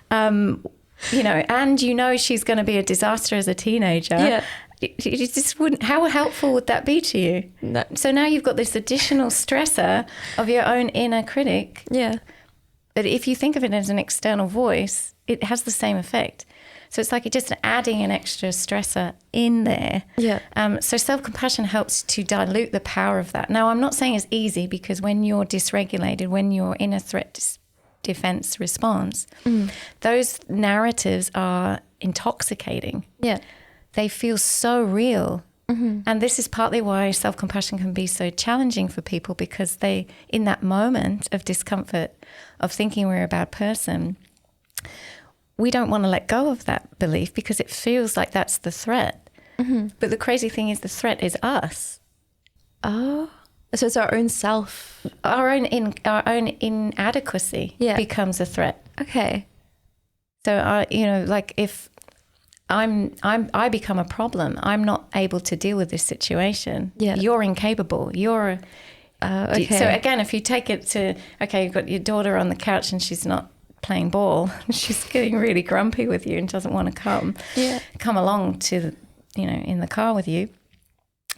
And she's going to be a disaster as a teenager. Yeah. You just wouldn't. How helpful would that be to you? No. So now you've got this additional stressor of your own inner critic. Yeah. But if you think of it as an external voice, it has the same effect. So it's like just adding an extra stressor in there. Yeah. So self-compassion helps to dilute the power of that. Now, I'm not saying it's easy, because when you're dysregulated, when you're in a threat defense response, those narratives are intoxicating. Yeah. They feel so real. And this is partly why self-compassion can be so challenging for people, because they, in that moment of discomfort, of thinking we're a bad person, we don't want to let go of that belief because it feels like that's the threat. But the crazy thing is, the threat is us. Oh, so it's our own self. Our own inadequacy becomes a threat. Okay. So, like if I become a problem, I'm not able to deal with this situation. Yeah. You're incapable. You're okay. So again, if you take it to, okay, you've got your daughter on the couch and she's not playing ball, she's getting really grumpy with you and doesn't want to come along to, in the car with you,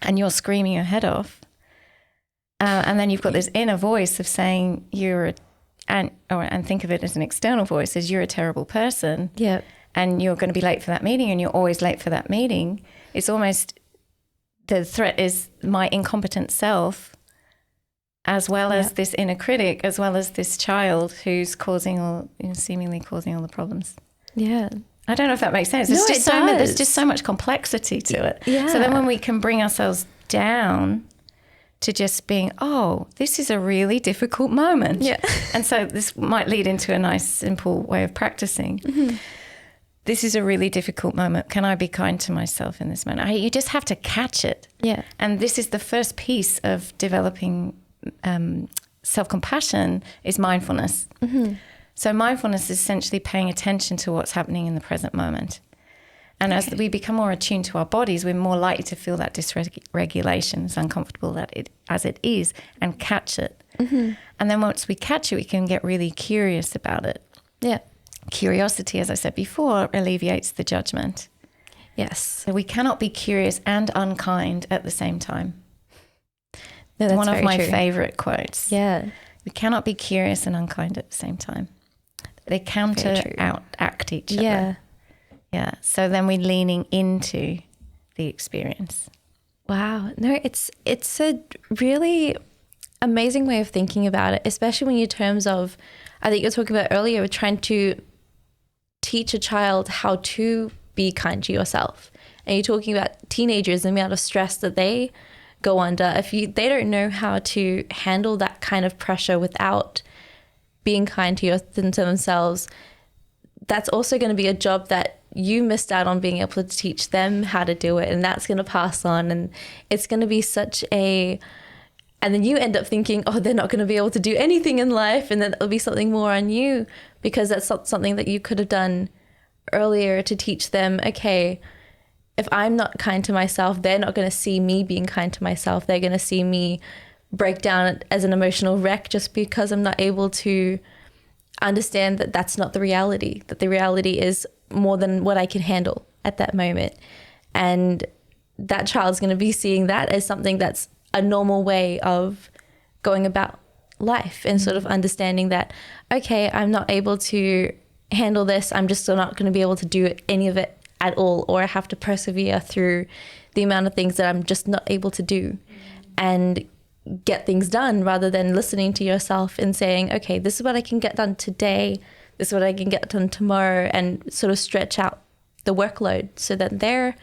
and you're screaming your head off. And then you've got this inner voice of saying and think of it as an external voice, as you're a terrible person. Yeah. And you're going to be late for that meeting, and you're always late for that meeting. It's almost, the threat is my incompetent self, as well as this inner critic, as well as this child who's seemingly causing all the problems. Yeah. I don't know if that makes sense. There's just so much complexity to it. Yeah. So then when we can bring ourselves down to just being, oh, this is a really difficult moment. Yeah. And so this might lead into a nice, simple way of practicing. This is a really difficult moment. Can I be kind to myself in this moment? You just have to catch it. Yeah. And this is the first piece of developing self-compassion, is mindfulness. So mindfulness is essentially paying attention to what's happening in the present moment. And as we become more attuned to our bodies, we're more likely to feel that dysregulation, as uncomfortable as it is, and catch it. And then once we catch it, we can get really curious about it. Yeah. Curiosity, as I said before, alleviates the judgment. Yes. So we cannot be curious and unkind at the same time. No, that's one of my true. favorite quotes. Yeah. We cannot be curious and unkind at the same time. They counteract each other. Yeah. Yeah. So then we're leaning into the experience. Wow. No, it's a really amazing way of thinking about it, especially when in terms of, I think you were talking about earlier, we're trying to teach a child how to be kind to yourself. And you're talking about teenagers and the amount of stress that they go under. If they don't know how to handle that kind of pressure without being kind to themselves, that's also going to be a job that you missed out on being able to teach them how to do it. And that's going to pass on. And it's going to be and then you end up thinking, oh, they're not going to be able to do anything in life. And then it'll be something more on you, because that's not something that you could have done earlier to teach them, okay, if I'm not kind to myself, they're not going to see me being kind to myself. They're going to see me break down as an emotional wreck just because I'm not able to understand that that's not the reality, that the reality is more than what I can handle at that moment. And that child's going to be seeing that as something that's a normal way of going about life, and sort of understanding that, okay, I'm not able to handle this. I'm just still not going to be able to do any of it at all, or I have to persevere through the amount of things that I'm just not able to do and get things done, rather than listening to yourself and saying, okay, this is what I can get done today. This is what I can get done tomorrow, and sort of stretch out the workload so that they're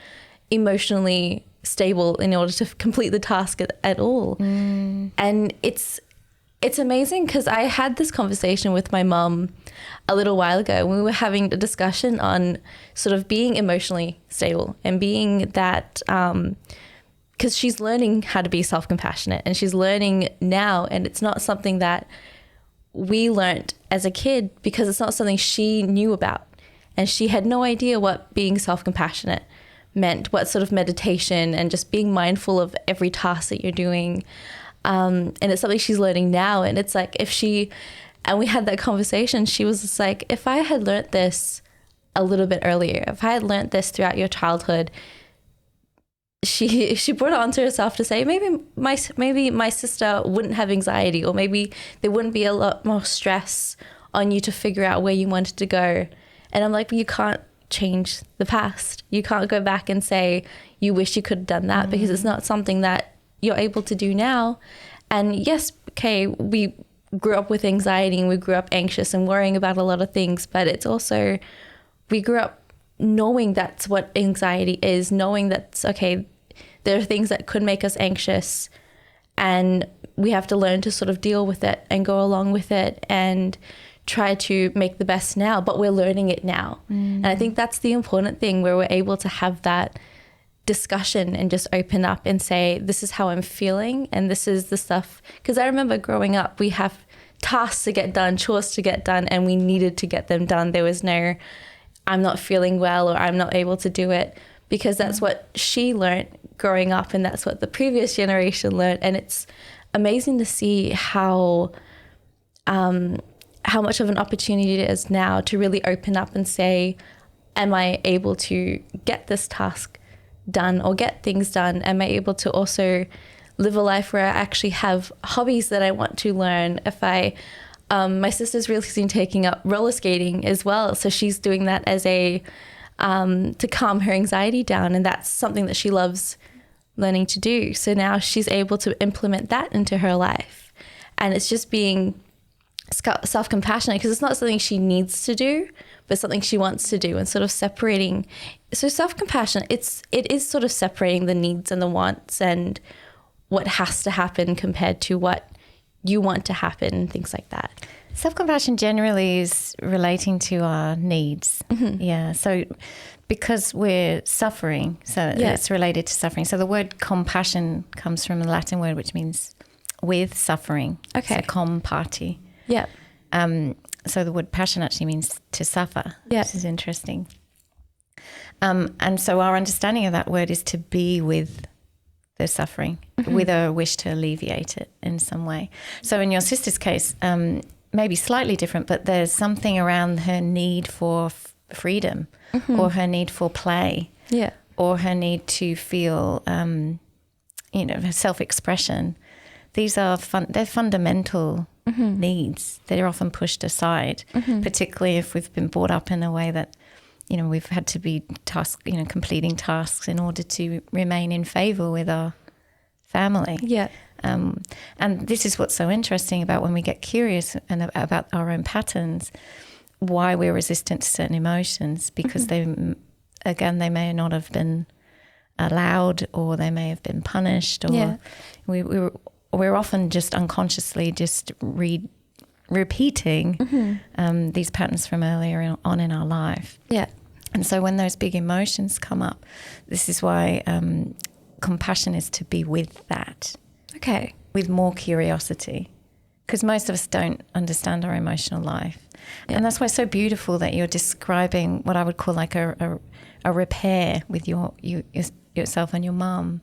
emotionally stable in order to complete the task at all. And it's amazing, because I had this conversation with my mum a little while ago when we were having a discussion on sort of being emotionally stable and being that, because she's learning how to be self-compassionate, and she's learning now, and it's not something that we learnt as a kid, because it's not something she knew about, and she had no idea what being self-compassionate meant, what sort of meditation and just being mindful of every task that you're doing. And it's something she's learning now. And it's like, and we had that conversation, she was just like, if I had learnt this a little bit earlier, if I had learnt this throughout your childhood, she brought it onto herself to say, maybe my sister wouldn't have anxiety, or maybe there wouldn't be a lot more stress on you to figure out where you wanted to go. And I'm like, you can't change the past. You can't go back and say you wish you could have done that, because it's not something that you're able to do now. And yes, okay, we grew up with anxiety and we grew up anxious and worrying about a lot of things, but it's also, we grew up knowing that's what anxiety is, knowing that's, okay, there are things that could make us anxious, and we have to learn to sort of deal with it and go along with it and try to make the best now, but we're learning it now. And I think that's the important thing, where we're able to have that discussion and just open up and say, this is how I'm feeling and this is the stuff. Because I remember growing up, we have tasks to get done, chores to get done, and we needed to get them done. There was no, I'm not feeling well or I'm not able to do it, because that's what she learned growing up and that's what the previous generation learned. And it's amazing to see how much of an opportunity it is now to really open up and say, am I able to get this task done or get things done? Am I able to also live a life where I actually have hobbies that I want to learn? If I, my sister's really soon taking up roller skating as well. So she's doing that as a, to calm her anxiety down. And that's something that she loves learning to do. So now she's able to implement that into her life. And it's just being self-compassionate, because it's not something she needs to do, but something she wants to do, and sort of separating. So self-compassion, it is sort of separating the needs and the wants and what has to happen compared to what you want to happen and things like that. Self-compassion generally is relating to our needs. Yeah. So because we're suffering, so it's related to suffering. So the word compassion comes from a Latin word which means with suffering. Okay. So compati. Yeah. So the word passion actually means to suffer, which is interesting. And so our understanding of that word is to be with the suffering, with a wish to alleviate it in some way. So in your sister's case, maybe slightly different, but there's something around her need for freedom or her need for play or her need to feel, her self-expression. These are they're fundamental needs. They're often pushed aside, particularly if we've been brought up in a way that, we've had to be completing tasks in order to remain in favor with our family. Yeah. And this is what's so interesting about when we get curious and about our own patterns, why we're resistant to certain emotions, because they may not have been allowed, or they may have been punished, or we're often just unconsciously just repeating these patterns from earlier on in our life. Yeah. And so when those big emotions come up, this is why compassion is to be with that. Okay. With more curiosity, because most of us don't understand our emotional life. Yeah. And that's why it's so beautiful that you're describing what I would call like a repair with yourself and your mum.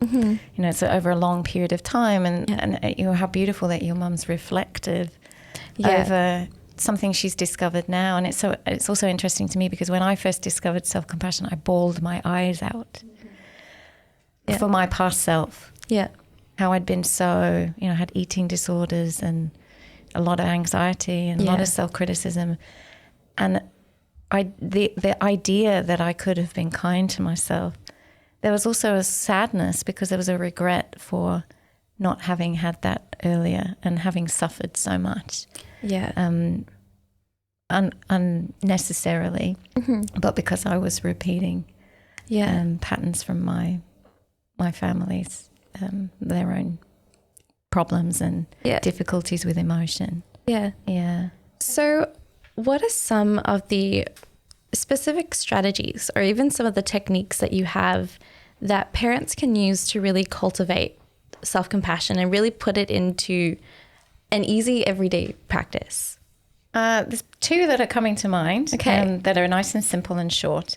It's over a long period of time, and how beautiful that your mum's reflective over something she's discovered now. And it's also interesting to me, because when I first discovered self-compassion, I bawled my eyes out for my past self. Yeah. How I'd been so, had eating disorders and a lot of anxiety and a lot of self-criticism. And the idea that I could have been kind to myself, there was also a sadness, because there was a regret for not having had that earlier and having suffered so much. Yeah. Unnecessarily, but because I was repeating patterns from my family's, their own problems and difficulties with emotion. Yeah. Yeah. So what are some of the specific strategies or even some of the techniques that you have that parents can use to really cultivate self-compassion and really put it into an easy everyday practice? There's two that are coming to mind that are nice and simple and short.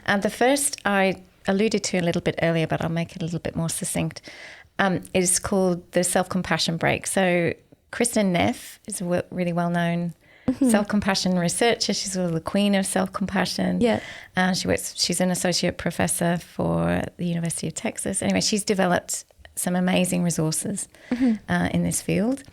And the first I alluded to a little bit earlier, but I'll make it a little bit more succinct. Is called the self-compassion break. So Kristen Neff is a really well-known self-compassion researcher. She's sort of the queen of self-compassion. Yeah. She's an associate professor for the University of Texas. Anyway, she's developed some amazing resources in this field.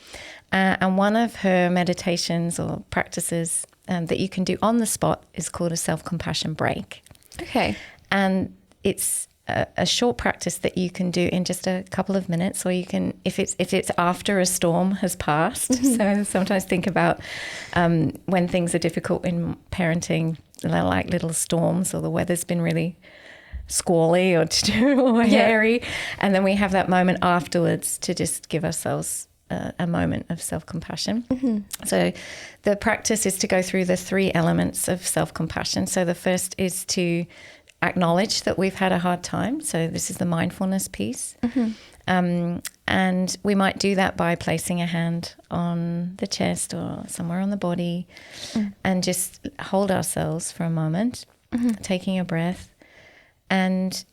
And one of her meditations or practices that you can do on the spot is called a self-compassion break. Okay. And it's a short practice that you can do in just a couple of minutes, or you can, if it's after a storm has passed. So I sometimes think about when things are difficult in parenting, they're like little storms, or the weather's been really squally or hairy, and then we have that moment afterwards to just give ourselves a moment of self-compassion. So the practice is to go through the 3 elements of self-compassion. So the first is to acknowledge that we've had a hard time. So this is the mindfulness piece. And we might do that by placing a hand on the chest or somewhere on the body and just hold ourselves for a moment, taking a breath, and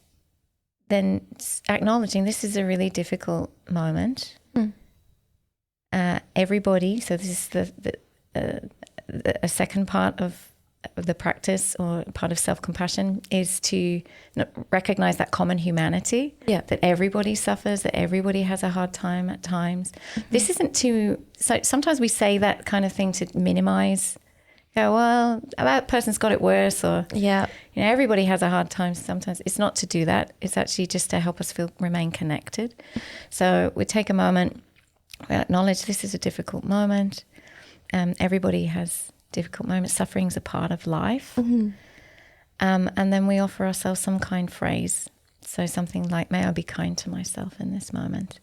then acknowledging this is a really difficult moment. Everybody, so this is a second part of the practice, or part of self-compassion, is to recognize that common humanity, that everybody suffers, that everybody has a hard time at times. This isn't so sometimes we say that kind of thing to minimize, go, well, that person's got it worse, or, everybody has a hard time sometimes. It's not to do that. It's actually just to help us remain connected. So we take a moment, we acknowledge this is a difficult moment. Everybody has difficult moments. Suffering's a part of life. And then we offer ourselves some kind phrase. So something like, may I be kind to myself in this moment.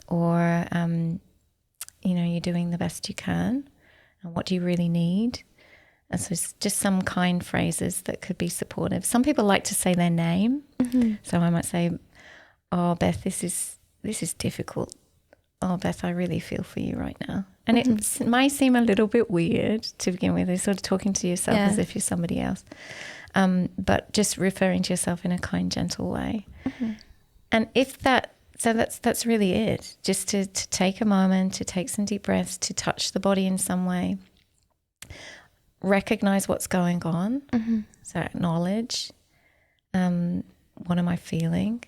Or, you're doing the best you can. And what do you really need? And so it's just some kind phrases that could be supportive. Some people like to say their name. So I might say, oh, Beth, this is difficult. Oh, Beth, I really feel for you right now. And it might seem a little bit weird to begin with. It's sort of talking to yourself as if you're somebody else. But just referring to yourself in a kind, gentle way. And that's really it. Just to take a moment, to take some deep breaths, to touch the body in some way. Recognize what's going on. So acknowledge, what am I feeling?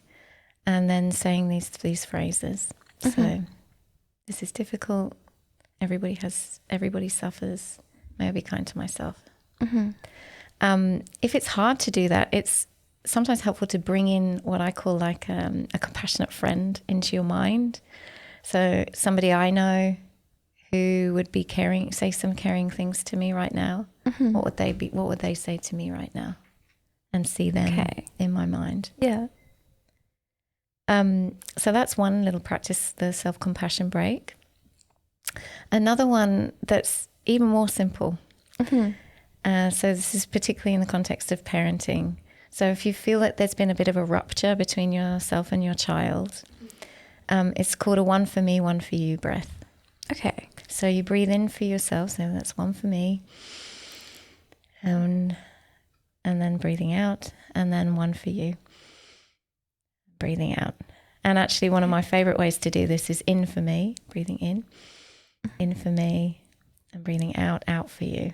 And then saying these phrases. So this is difficult. Everybody suffers. May I be kind to myself. If it's hard to do that, it's sometimes helpful to bring in what I call like a compassionate friend into your mind. So somebody I know who would be say some caring things to me right now. What would they say to me right now? And see them in my mind. So that's one little practice, the self-compassion break. Another one that's even more simple. So this is particularly in the context of parenting. So if you feel that there's been a bit of a rupture between yourself and your child, it's called a 1 for me, 1 for you breath. Okay. So you breathe in for yourself. So that's 1 for me. And then breathing out, and then 1 for you. Breathing out. And actually one of my favorite ways to do this is in for me, breathing in for me, and breathing out for you.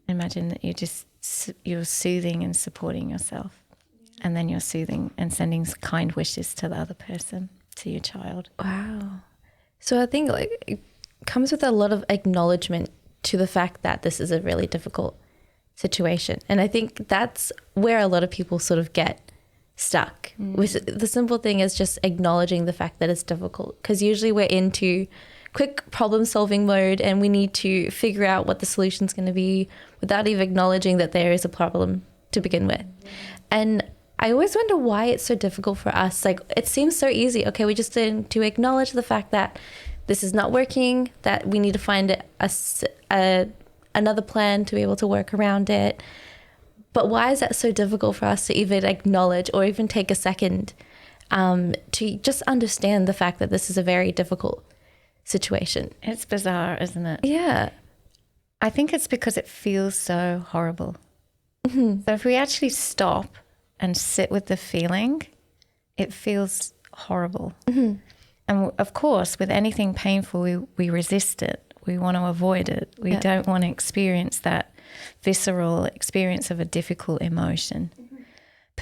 Imagine that you're soothing and supporting yourself, and then you're soothing and sending kind wishes to the other person, to your child. Wow. So I think it comes with a lot of acknowledgement to the fact that this is a really difficult situation. And I think that's where a lot of people sort of get stuck. The simple thing is just acknowledging the fact that it's difficult, because usually we're into quick problem solving mode and we need to figure out what the solution is going to be without even acknowledging that there is a problem to begin with. And I always wonder why it's so difficult for us. Like, it seems so easy. Okay, we just need to acknowledge the fact that this is not working, that we need to find another plan to be able to work around it. But why is that so difficult for us to even acknowledge or even take a second to just understand the fact that this is a very difficult situation? It's bizarre, isn't it? Yeah. I think it's because it feels so horrible. So if we actually stop and sit with the feeling, it feels horrible. And of course, with anything painful, we resist it. We want to avoid it. We don't want to experience that visceral experience of a difficult emotion.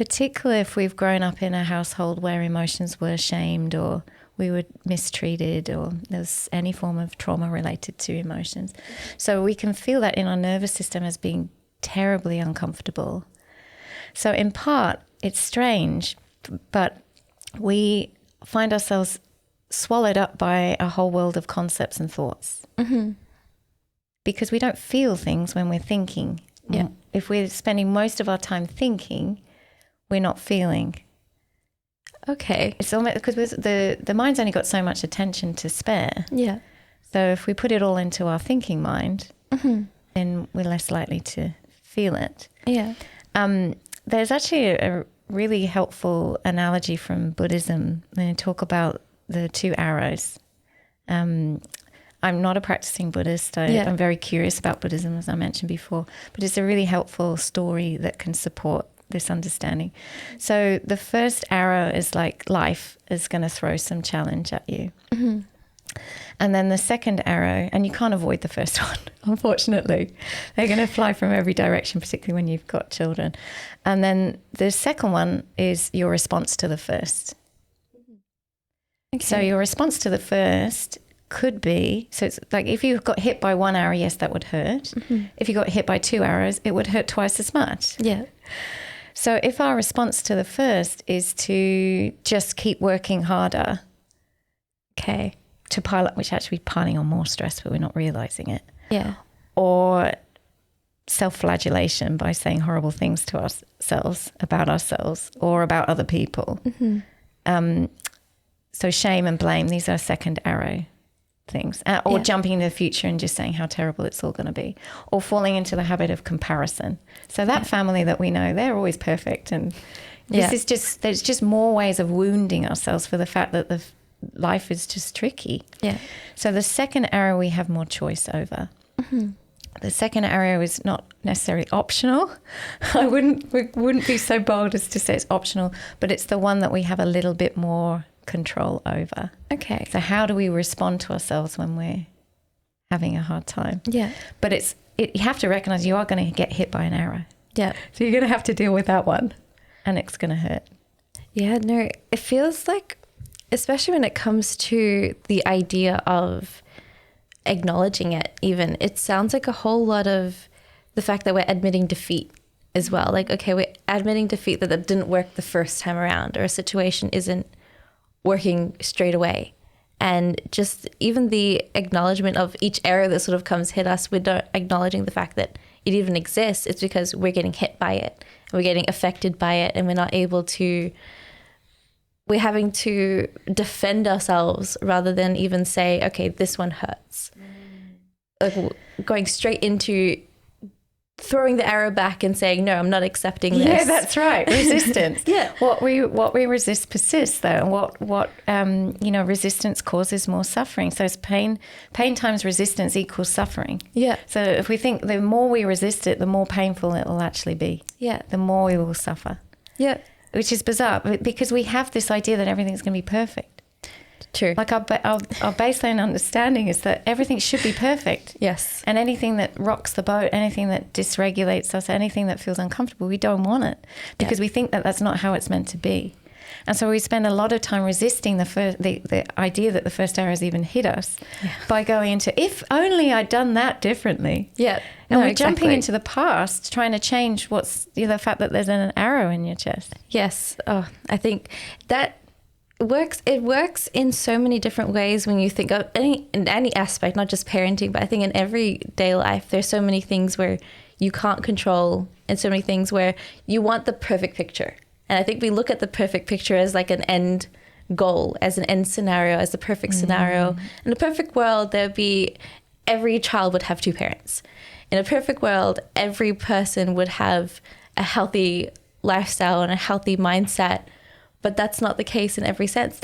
particularly if we've grown up in a household where emotions were shamed or we were mistreated or there was any form of trauma related to emotions. So we can feel that in our nervous system as being terribly uncomfortable. So in part, it's strange, but we find ourselves swallowed up by a whole world of concepts and thoughts. Mm-hmm. Because we don't feel things when we're thinking. Yeah. If we're spending most of our time thinking, we're not feeling. Okay. It's almost because the mind's only got so much attention to spare. Yeah. So if we put it all into our thinking mind, mm-hmm. then we're less likely to feel it. Yeah. There's actually a really helpful analogy from Buddhism when they talk about the two arrows. I'm not a practicing Buddhist. I'm very curious about Buddhism, as I mentioned before, but it's a really helpful story that can support this understanding. So the first arrow is like life is going to throw some challenge at you. Mm-hmm. And then the second arrow, and you can't avoid the first one, unfortunately. They're going to fly from every direction, particularly when you've got children. And then the second one is your response to the first. Okay. So your response to the first could be, so it's like if you got hit by one arrow, yes, that would hurt. Mm-hmm. If you got hit by two arrows, it would hurt twice as much. Yeah. So if our response to the first is to just keep working harder, okay, to pile up, which actually piling on more stress, but we're not realizing it. Yeah. Or self-flagellation by saying horrible things to ourselves, about ourselves, or about other people. Mm-hmm. So shame and blame, these are second arrow things. Or jumping into the future and just saying how terrible it's all going to be. Or falling into the habit of comparison. So that family that we know, they're always perfect. And this is just, there's just more ways of wounding ourselves for the fact that the life is just tricky. Yeah. So the second arrow we have more choice over. Mm-hmm. The second arrow is not necessarily optional. We wouldn't be so bold as to say it's optional, but it's the one that we have a little bit more control over. Okay. So how do we respond to ourselves when we're having a hard time? Yeah. But you have to recognize you are going to get hit by an arrow. Yeah. So you're going to have to deal with that one, and it's going to hurt. Yeah, no, it feels like, especially when it comes to the idea of acknowledging it even, it sounds like a whole lot of the fact that we're admitting defeat as well. Like, okay, we're admitting defeat that didn't work the first time around, or a situation isn't working straight away. And just even the acknowledgement of each error that sort of comes hit us, we're not acknowledging the fact that it even exists. It's because we're getting hit by it and we're getting affected by it, and we're not able to, we're having to defend ourselves rather than even say, okay, this one hurts. Like going straight into throwing the arrow back and saying, no, I'm not accepting this. Yeah, that's right. Resistance. Yeah. What we resist persists, though. And what resistance causes more suffering. So it's pain times resistance equals suffering. Yeah. So if we think the more we resist it, the more painful it will actually be. Yeah. The more we will suffer. Yeah. Which is bizarre because we have this idea that everything's going to be perfect. True. Like our baseline understanding is that everything should be perfect. Yes. And anything that rocks the boat, anything that dysregulates us, anything that feels uncomfortable, we don't want it because we think that that's not how it's meant to be. And so we spend a lot of time resisting the idea that the first arrow has even hit us by going into, if only I'd done that differently. Yeah. And we're jumping into the past, trying to change what's the fact that there's an arrow in your chest. Yes. Oh, I think that it works in so many different ways when you think of in any aspect, not just parenting, but I think in everyday life, there's so many things where you can't control and so many things where you want the perfect picture. And I think we look at the perfect picture as like an end goal, as an end scenario, as the perfect scenario. In a perfect world, every child would have two parents. In a perfect world, every person would have a healthy lifestyle and a healthy mindset. But that's not the case in every sense.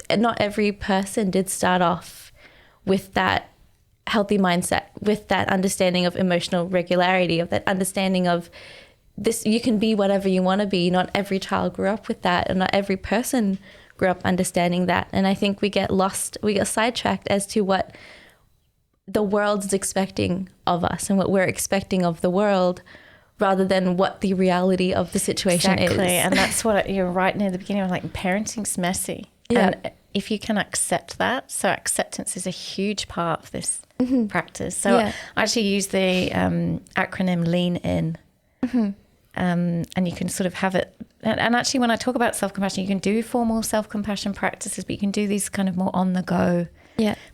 Not every person did start off with that healthy mindset, with that understanding of emotional regularity, of that understanding of this, you can be whatever you want to be. Not every child grew up with that, and not every person grew up understanding that. And I think we get lost, we get sidetracked as to what the world's expecting of us and what we're expecting of the world rather than what the reality of the situation is. Exactly. And that's what you're right near the beginning of, like, parenting's messy. Yeah. And if you can accept that, so acceptance is a huge part of this practice. So I actually use the acronym LEAN IN. And you can sort of have it. And actually, when I talk about self-compassion, you can do formal self-compassion practices, but you can do these kind of more on the go,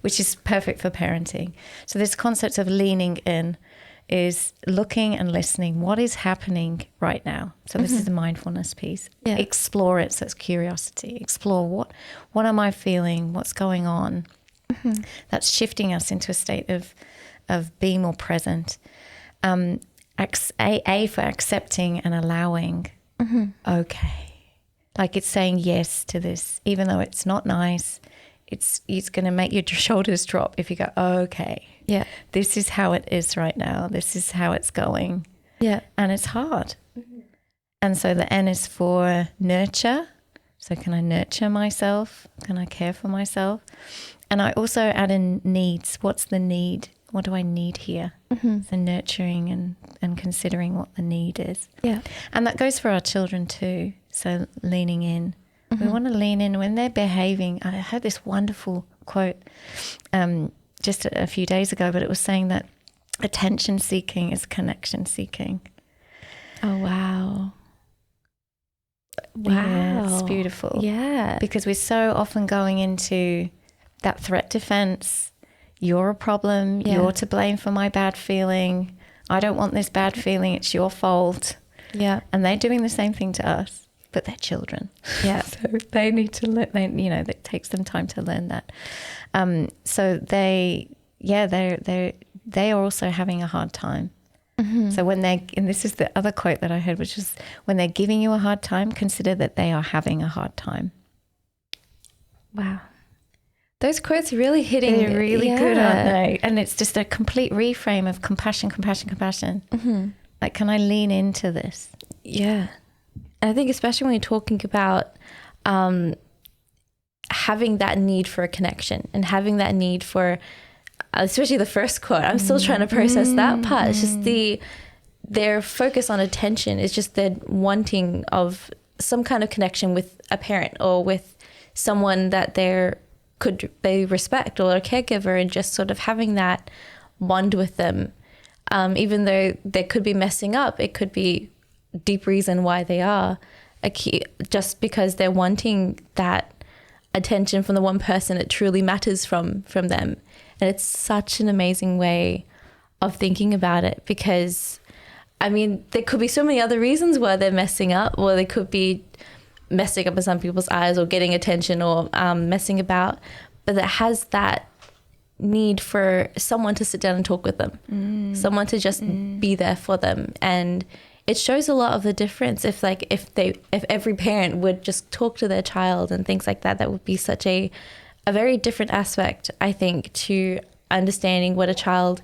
which is perfect for parenting. So this concept of leaning in is looking and listening. What is happening right now? So this is the mindfulness piece. Explore it. So it's curiosity. Explore what am I feeling? What's going on? That's shifting us into a state of being more present. A for accepting and allowing. Okay. Like, it's saying yes to this, even though it's not nice. It's going to make your shoulders drop if you go, okay. Yeah. This is how it is right now. This is how it's going. Yeah. And it's hard. And so the N is for nurture. So can I nurture myself? Can I care for myself? And I also add in needs. What's the need? What do I need here? So nurturing and considering what the need is. Yeah. And that goes for our children too. So leaning in. We want to lean in when they're behaving. I heard this wonderful quote just a few days ago, but it was saying that attention seeking is connection seeking. Oh, wow. Wow. Yeah, it's beautiful. Yeah. Because we're so often going into that threat defense. You're a problem. Yeah. You're to blame for my bad feeling. I don't want this bad feeling. It's your fault. Yeah. And they're doing the same thing to us, but they're children. Yeah. So they need to learn, it takes them time to learn that. So they are also having a hard time. So when and this is the other quote that I heard, which is, when they're giving you a hard time, consider that they are having a hard time. Wow. Those quotes are really hitting. They're really good, aren't they? And it's just a complete reframe of compassion. Like, can I lean into this? Yeah. And I think especially when you're talking about having that need for a connection and having that need for, especially the first quote, I'm still trying to process that part. It's just their focus on attention is just their wanting of some kind of connection with a parent or with someone that they respect, or a caregiver, and just sort of having that bond with them. Even though they could be messing up, it could be a deep reason why they are just because they're wanting that attention from the one person it truly matters from them. And it's such an amazing way of thinking about it, because I mean, there could be so many other reasons why they're messing up, or they could be messing up in some people's eyes, or getting attention, or messing about, but it has that need for someone to sit down and talk with them, someone to just be there for them. And it shows a lot of the difference if every parent would just talk to their child and things like that. That would be such a very different aspect, I think, to understanding what a child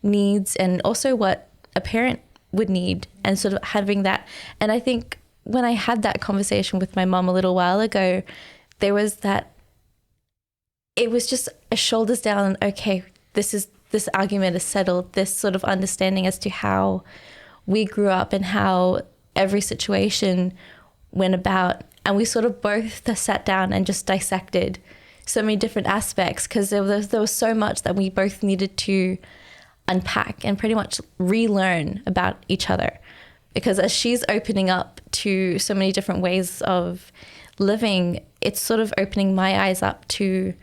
needs and also what a parent would need, and sort of having that. And I think when I had that conversation with my mom a little while ago, there was that, it was just a shoulders down, okay, this argument is settled, this sort of understanding as to how we grew up and how every situation went about. And we sort of both sat down and just dissected so many different aspects, because there was so much that we both needed to unpack and pretty much relearn about each other. Because as she's opening up to so many different ways of living, it's sort of opening my eyes up to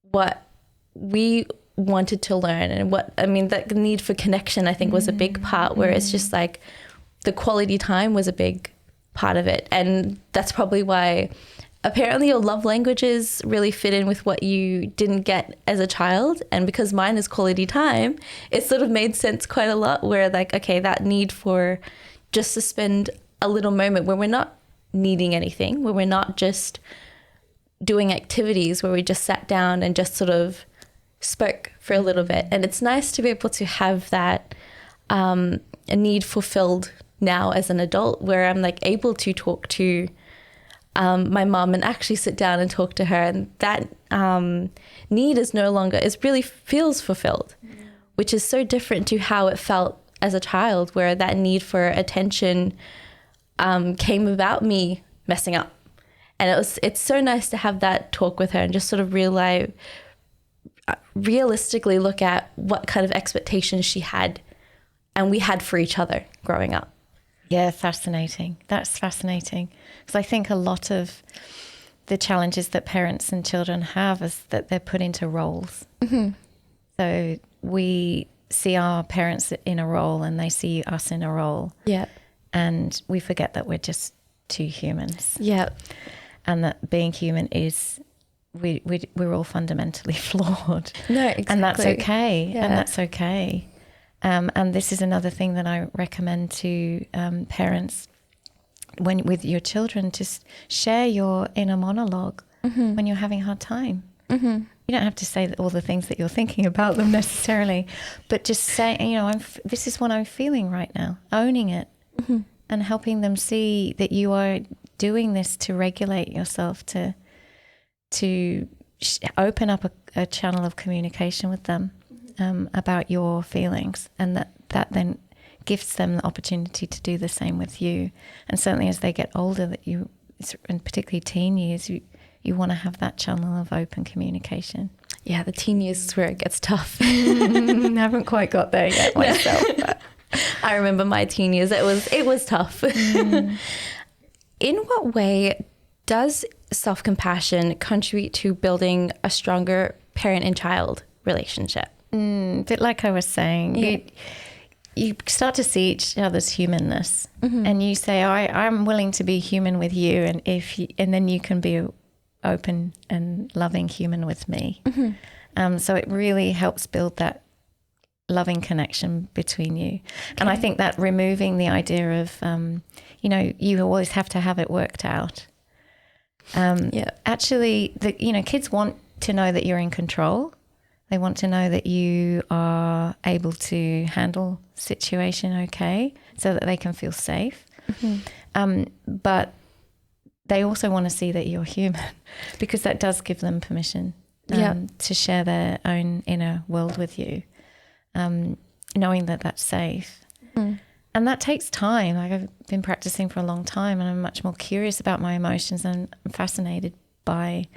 what we wanted to learn. And that need for connection, I think, was a big part, where it's just like the quality time was a big part of it. And that's probably why apparently your love languages really fit in with what you didn't get as a child. And because mine is quality time, it sort of made sense quite a lot, where like, okay, that need for just to spend a little moment where we're not needing anything, where we're not just doing activities, where we just sat down and just sort of spoke for a little bit. And it's nice to be able to have that a need fulfilled now as an adult, where I'm like able to talk to my mom and actually sit down and talk to her, and that need is no longer, it really feels fulfilled, which is so different to how it felt as a child, where that need for attention came about me messing up. And it's so nice to have that talk with her and just sort of realistically look at what kind of expectations she had and we had for each other growing up. Yeah, fascinating. That's fascinating. Because I think a lot of the challenges that parents and children have is that they're put into roles. Mm-hmm. So we see our parents in a role and they see us in a role. Yeah. And we forget that we're just two humans. Yeah. And that being human is, we're all fundamentally flawed. No, exactly. And that's okay. Yeah. And that's okay. And this is another thing that I recommend to parents with your children, just share your inner monologue mm-hmm. when you're having a hard time. Mm-hmm. You don't have to say all the things that you're thinking about them necessarily, but just say, this is what I'm feeling right now, owning it mm-hmm. and helping them see that you are doing this to regulate yourself, to open up a channel of communication with them about your feelings, and that then gives them the opportunity to do the same with you. And certainly as they get older, and particularly teen years, you want to have that channel of open communication. Yeah, the teen years is where it gets tough. I haven't quite got there yet myself. But I remember my teen years. It was tough. Mm. In what way does self-compassion contribute to building a stronger parent and child relationship? A bit like I was saying, yeah. You start to see each other's humanness, mm-hmm. and you say, I'm willing to be human with you, and then you can be open and loving human with me. Mm-hmm. So it really helps build that loving connection between you. Okay. And I think that removing the idea of, you always have to have it worked out. Actually, kids want to know that you're in control. They want to know that you are able to handle situation okay, so that they can feel safe. Mm-hmm. But they also want to see that you're human, because that does give them permission to share their own inner world with you, knowing that that's safe. Mm. And that takes time. Like, I've been practicing for a long time, and I'm much more curious about my emotions, and I'm fascinated by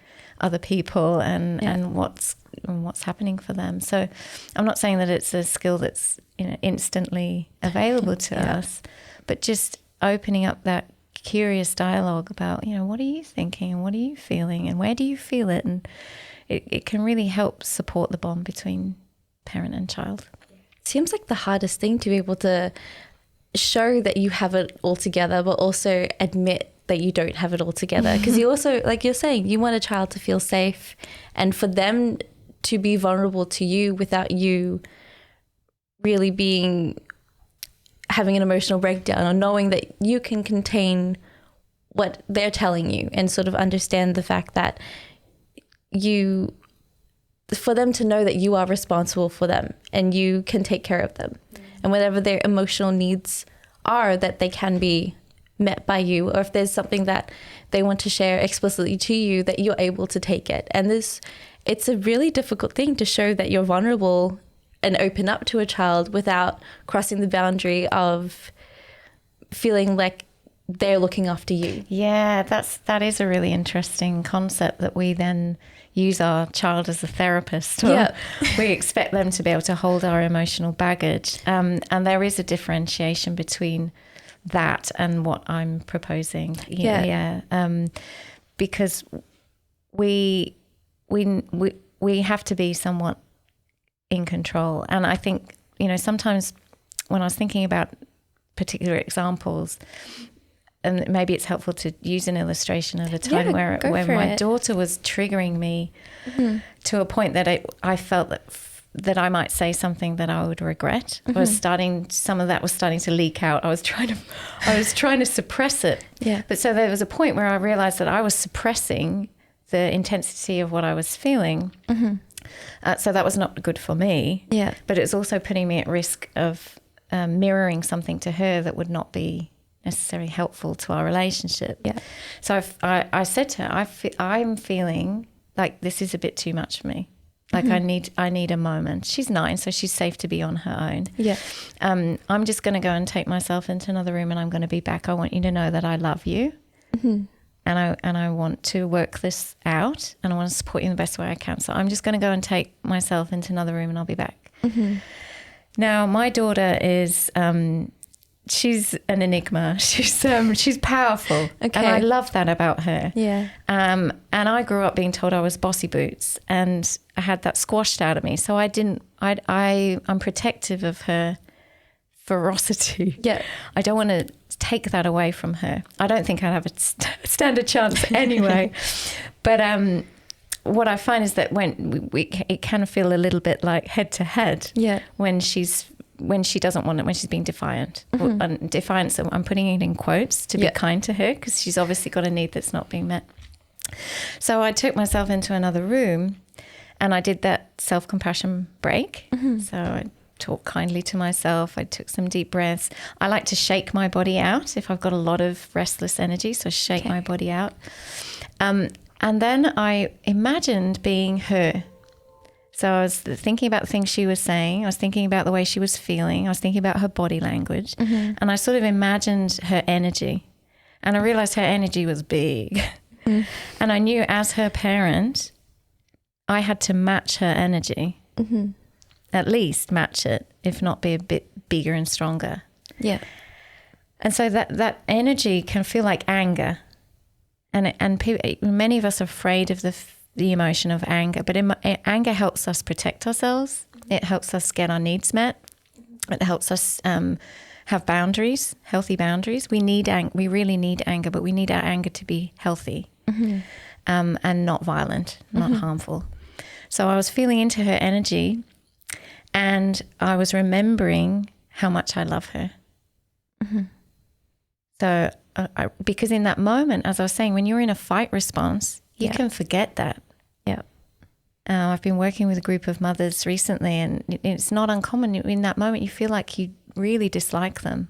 other people and what's happening for them. So I'm not saying that it's a skill that's instantly available to us, but just opening up that curious dialogue about, what are you thinking and what are you feeling and where do you feel it? And it can really help support the bond between parent and child. Seems like the hardest thing, to be able to show that you have it all together, but also admit that you don't have it all together. Because you also, like you're saying, you want a child to feel safe and for them to be vulnerable to you without you really having an emotional breakdown, or knowing that you can contain what they're telling you and sort of understand the fact that for them to know that you are responsible for them and you can take care of them. And whatever their emotional needs are, that they can be met by you, or if there's something that they want to share explicitly to you, that you're able to take it. And it's a really difficult thing to show that you're vulnerable and open up to a child without crossing the boundary of feeling like they're looking after you. Yeah, that is a really interesting concept, that we then use our child as a therapist. Or we expect them to be able to hold our emotional baggage. And there is a differentiation between that and what I'm proposing. Because we have to be somewhat in control. And I think, sometimes when I was thinking about particular examples, and maybe it's helpful to use an illustration of a time where my daughter was triggering me mm-hmm. to a point that I felt that I might say something that I would regret. Mm-hmm. Some of that was starting to leak out. I was trying to suppress it. Yeah. But so there was a point where I realized that I was suppressing the intensity of what I was feeling. Mm-hmm. So that was not good for me. Yeah. But it's also putting me at risk of mirroring something to her that would not be necessarily helpful to our relationship. Yeah. So I said to her, I'm feeling like this is a bit too much for me. Like I need a moment. She's 9, so she's safe to be on her own. Yeah. I'm just going to go and take myself into another room, and I'm going to be back. I want you to know that I love you, and I want to work this out, and I want to support you in the best way I can. So I'm just going to go and take myself into another room, and I'll be back. Now, my daughter is she's an enigma. She's powerful, and I love that about her. Yeah. And I grew up being told I was bossy boots, and I had that squashed out of me. So I'm protective of her ferocity. Yeah. I don't want to take that away from her. I don't think I'd have a stand a chance anyway. But what I find is that when it can feel a little bit like head to head. Yeah. When she doesn't want it, when she's being defiant. And defiance, I'm putting it in quotes to be kind to her, because she's obviously got a need that's not being met. So I took myself into another room, and I did that self-compassion break. So I talked kindly to myself. I took some deep breaths. I like to shake my body out if I've got a lot of restless energy, so shake my body out. And then I imagined being her. So I was thinking about the things she was saying. I was thinking about the way she was feeling. I was thinking about her body language. And I sort of imagined her energy. And I realized her energy was big. And I knew as her parent, I had to match her energy. At least match it, if not be a bit bigger and stronger. Yeah. And so that energy can feel like anger. And many of us are afraid of the emotion of anger, but anger helps us protect ourselves. It helps us get our needs met. It helps us have boundaries, healthy boundaries. We really need anger, but we need our anger to be healthy and not violent, not harmful. So I was feeling into her energy, and I was remembering how much I love her. So because in that moment, as I was saying, when you're in a fight response, you can forget that. Yeah. I've been working with a group of mothers recently, and it's not uncommon. In that moment, you feel like you really dislike them.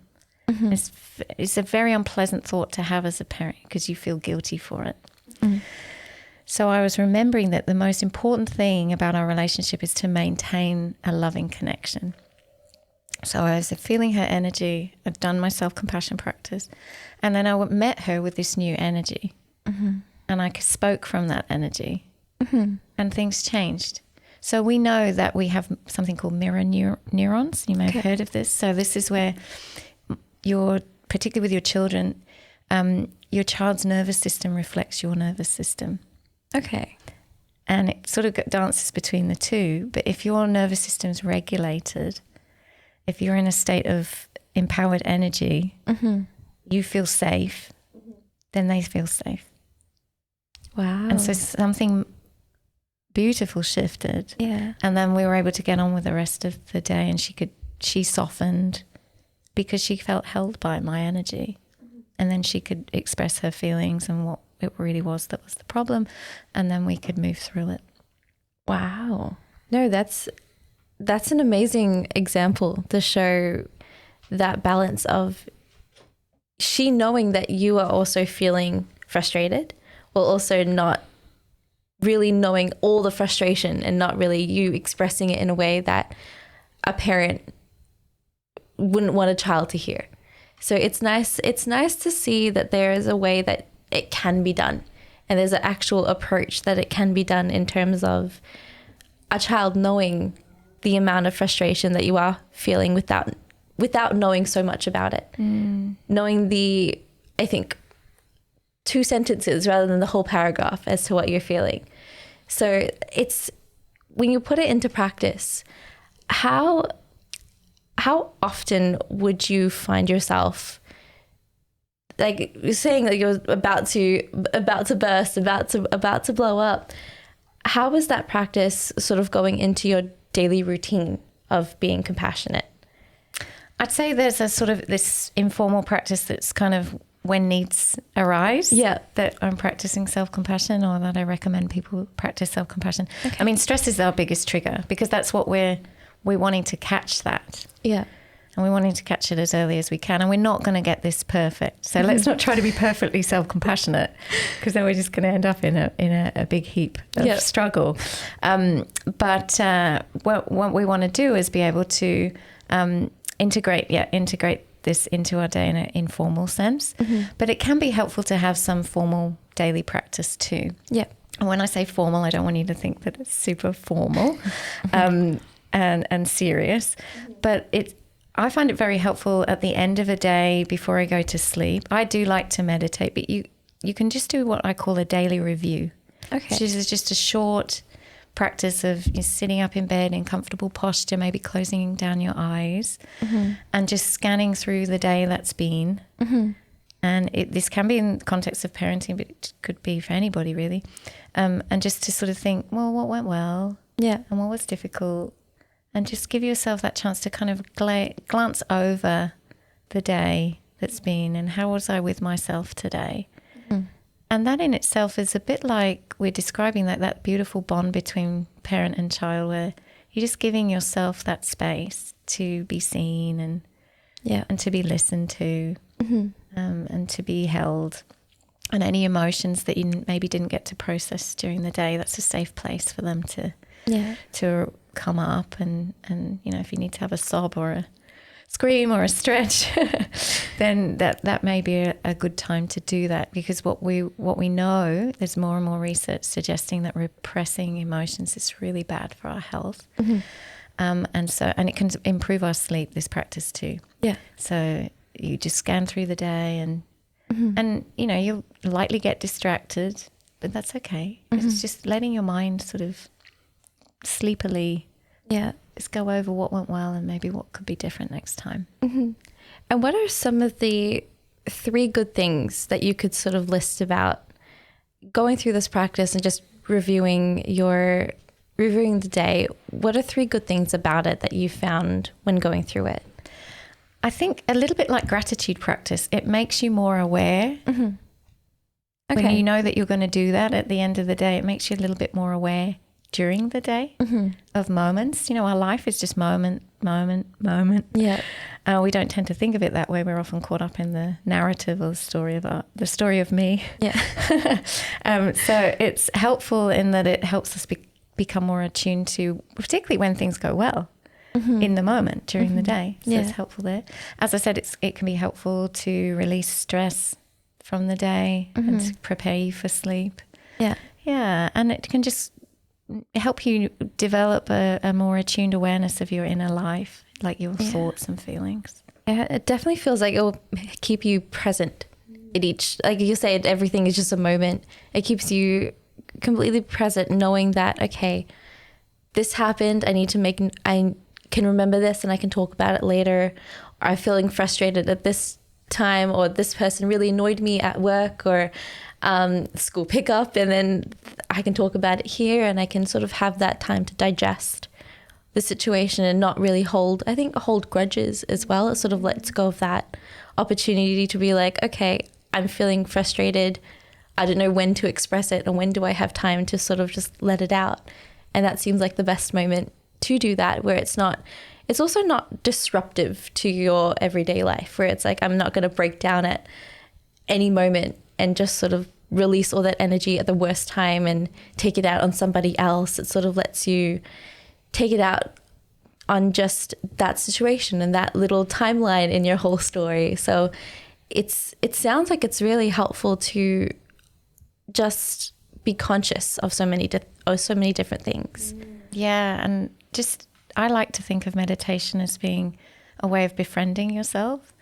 It's a very unpleasant thought to have as a parent, because you feel guilty for it. So I was remembering that the most important thing about our relationship is to maintain a loving connection. So I was feeling her energy. I'd done my self-compassion practice, and then I met her with this new energy, and I spoke from that energy. And things changed. So we know that we have something called mirror neurons. You may have heard of this. So this is where particularly with your children, your child's nervous system reflects your nervous system. Okay. And it sort of dances between the two. But if your nervous system's regulated, if you're in a state of empowered energy, you feel safe, then they feel safe. Wow. And so something beautiful shifted. Yeah. And then we were able to get on with the rest of the day, and she softened because she felt held by my energy. And then she could express her feelings and what it really was that was the problem, and then we could move through it. Wow. No, that's an amazing example to show that balance of she knowing that you are also feeling frustrated, while also not really knowing all the frustration, and not really you expressing it in a way that a parent wouldn't want a child to hear. So it's nice to see that there is a way that it can be done, and there's an actual approach that it can be done in terms of a child knowing the amount of frustration that you are feeling without knowing so much about it. Knowing I think 2 sentences rather than the whole paragraph as to what you're feeling. So it's, when you put it into practice, how often would you find yourself, like you're saying that you're about to burst, about to blow up? How is that practice sort of going into your daily routine of being compassionate? I'd say there's a sort of this informal practice that's kind of when needs arise, that I'm practicing self-compassion, or that I recommend people practice self-compassion. I mean, stress is our biggest trigger, because that's what we're wanting to catch that. and we're wanting to catch it as early as we can, and we're not going to get this perfect. So let's not try to be perfectly self-compassionate, because then we're just going to end up in a big heap of struggle. But what we want to do is be able to integrate this into our day in an informal sense. But it can be helpful to have some formal daily practice too. Yeah. And when I say formal, I don't want you to think that it's super formal and serious, but I find it very helpful at the end of a day before I go to sleep. I do like to meditate, but you can just do what I call a daily review. Okay. Which is just a short practice of sitting up in bed in comfortable posture, maybe closing down your eyes and just scanning through the day that's been. And this can be in the context of parenting, but it could be for anybody really. And just to sort of think, well, what went well? Yeah. And what was difficult? And just give yourself that chance to kind of glance over the day that's been, and how was I with myself today? And that in itself is a bit like we're describing that beautiful bond between parent and child, where you're just giving yourself that space to be seen and to be listened to and to be held. And any emotions that you maybe didn't get to process during the day, that's a safe place for them to come up. And if you need to have a sob or a scream or a stretch, then that may be a good time to do that, because what we know, there's more and more research suggesting that repressing emotions is really bad for our health. And it can improve our sleep, this practice too. Yeah. So you just scan through the day and you'll lightly get distracted, but that's okay. It's just letting your mind sort of sleepily just go over what went well and maybe what could be different next time. And what are some of the 3 good things that you could sort of list about going through this practice and just reviewing the day? What are 3 good things about it that you found when going through it? I think a little bit like gratitude practice, it makes you more aware. When you know that you're going to do that at the end of the day, it makes you a little bit more aware during the day of moments. Our life is just moment. Yeah. We don't tend to think of it that way. We're often caught up in the narrative or the story of me. Yeah. So it's helpful in that it helps us become more attuned to, particularly when things go well in the moment during the day. So it's helpful there. As I said, it can be helpful to release stress from the day and to prepare you for sleep. Yeah. Yeah. And it can just help you develop a more attuned awareness of your inner life, like your thoughts and feelings. Yeah, it definitely feels like it will keep you present at each, like you said, everything is just a moment. It keeps you completely present, knowing that, okay, this happened, I can remember this and I can talk about it later. Or I'm feeling frustrated at this time, or this person really annoyed me at work or school pickup, and then I can talk about it here, and I can sort of have that time to digest the situation and not really hold grudges as well. It sort of lets go of that opportunity to be like, okay, I'm feeling frustrated. I don't know when to express it, and when do I have time to sort of just let it out. And that seems like the best moment to do that, where it's also not disruptive to your everyday life, where it's like, I'm not going to break down at any moment and just sort of release all that energy at the worst time and take it out on somebody else. It sort of lets you take it out on just that situation and that little timeline in your whole story. So it sounds like it's really helpful to just be conscious of so many different things. Yeah, and just I like to think of meditation as being a way of befriending yourself.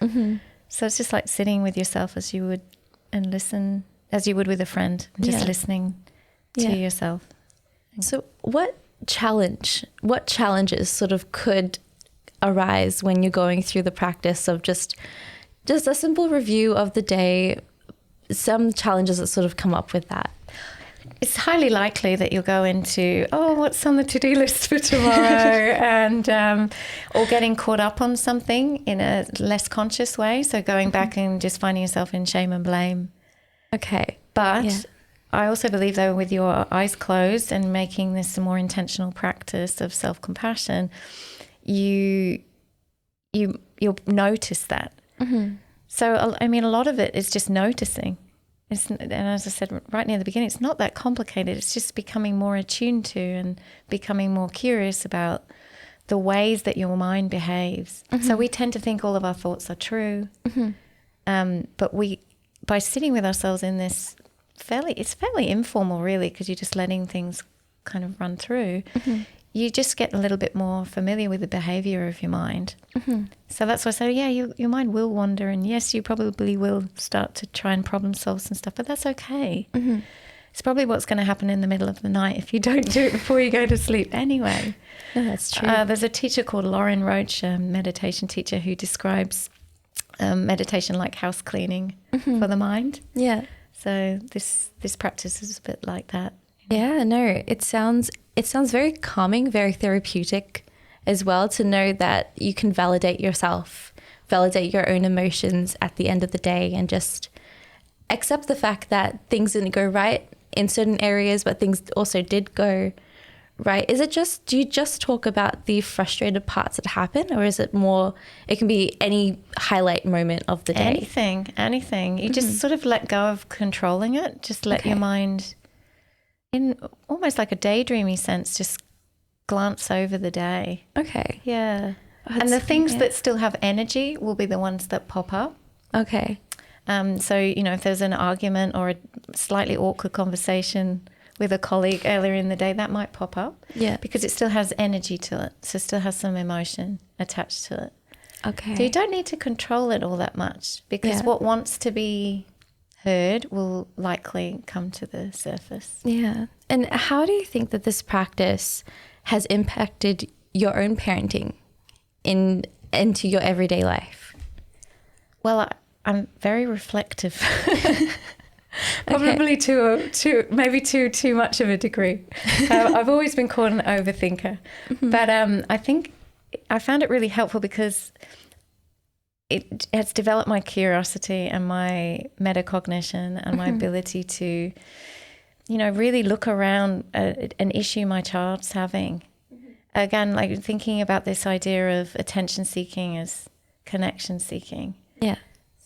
So it's just like sitting with yourself as you would and listen as you would with a friend, and just listening to yourself. So what challenges sort of could arise when you're going through the practice of just a simple review of the day, some challenges that sort of come up with that? It's highly likely that you'll go into, what's on the to-do list for tomorrow, and or getting caught up on something in a less conscious way. So going back and just finding yourself in shame and blame. Okay. But I also believe, though, with your eyes closed and making this a more intentional practice of self-compassion, you you'll notice that. So, I mean, a lot of it is just noticing. And as I said right near the beginning, it's not that complicated. It's just becoming more attuned to and becoming more curious about the ways that your mind behaves. So we tend to think all of our thoughts are true. But by sitting with ourselves in this it's fairly informal, really, because you're just letting things kind of run through. You just get a little bit more familiar with the behavior of your mind. So that's why I say, yeah, your mind will wander, and yes, you probably will start to try and problem solve some stuff, but that's okay. It's probably what's going to happen in the middle of the night if you don't do it before you go to sleep anyway. No, that's true. There's a teacher called Lauren Roach, a meditation teacher, who describes meditation like house cleaning for the mind. Yeah. So this practice is a bit like that. Yeah, no, it sounds very calming, very therapeutic as well, to know that you can validate yourself, validate your own emotions at the end of the day, and just accept the fact that things didn't go right in certain areas, but things also did go right. Do you just talk about the frustrated parts that happen, or is it more, it can be any highlight moment of the day? Anything. You just sort of let go of controlling it. Just let your mind, in almost like a daydreamy sense, just glance over the day. Okay. Yeah. Oh, and the things that still have energy will be the ones that pop up. Okay. So, if there's an argument or a slightly awkward conversation with a colleague earlier in the day, that might pop up. Yeah. Because it still has energy to it. So it still has some emotion attached to it. Okay. So you don't need to control it all that much, because what wants to be heard will likely come to the surface. Yeah. And how do you think that this practice has impacted your own parenting into your everyday life? Well, I'm very reflective. Probably too much of a degree. I've always been called an overthinker, but I think I found it really helpful because it has developed my curiosity and my metacognition and my ability to, really look around an issue my child's having. Again, like thinking about this idea of attention seeking as connection seeking. Yeah.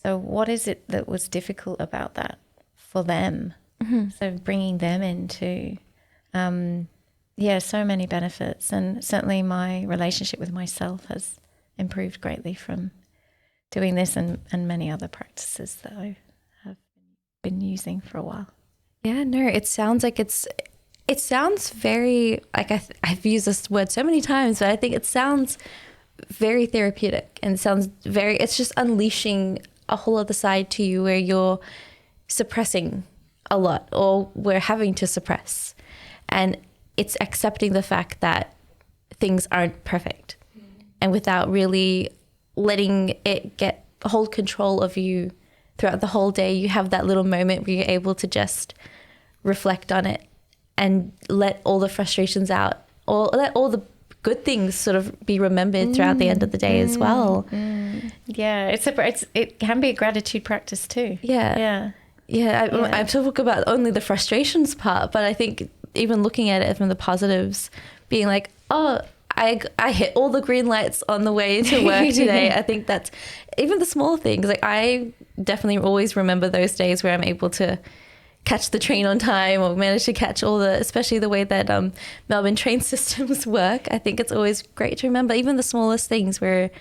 So what is it that was difficult about that for them? So bringing them into, so many benefits. And certainly my relationship with myself has improved greatly from doing this and many other practices that I have been using for a while. Yeah, no, it sounds like it sounds very, like I've used this word so many times, but I think it sounds very therapeutic, and it's just unleashing a whole other side to you where you're suppressing a lot, or we're having to suppress. And it's accepting the fact that things aren't perfect, and without really letting it hold control of you throughout the whole day, you have that little moment where you're able to just reflect on it and let all the frustrations out, or let all the good things sort of be remembered throughout the end of the day as well. Yeah, it can be a gratitude practice too. Yeah. I'm talking about only the frustrations part, but I think even looking at it from the positives, being like, oh, I hit all the green lights on the way to work today. I think that's even the small things. Like I definitely always remember those days where I'm able to catch the train on time, or manage to catch especially the way that Melbourne train systems work. I think it's always great to remember even the smallest things where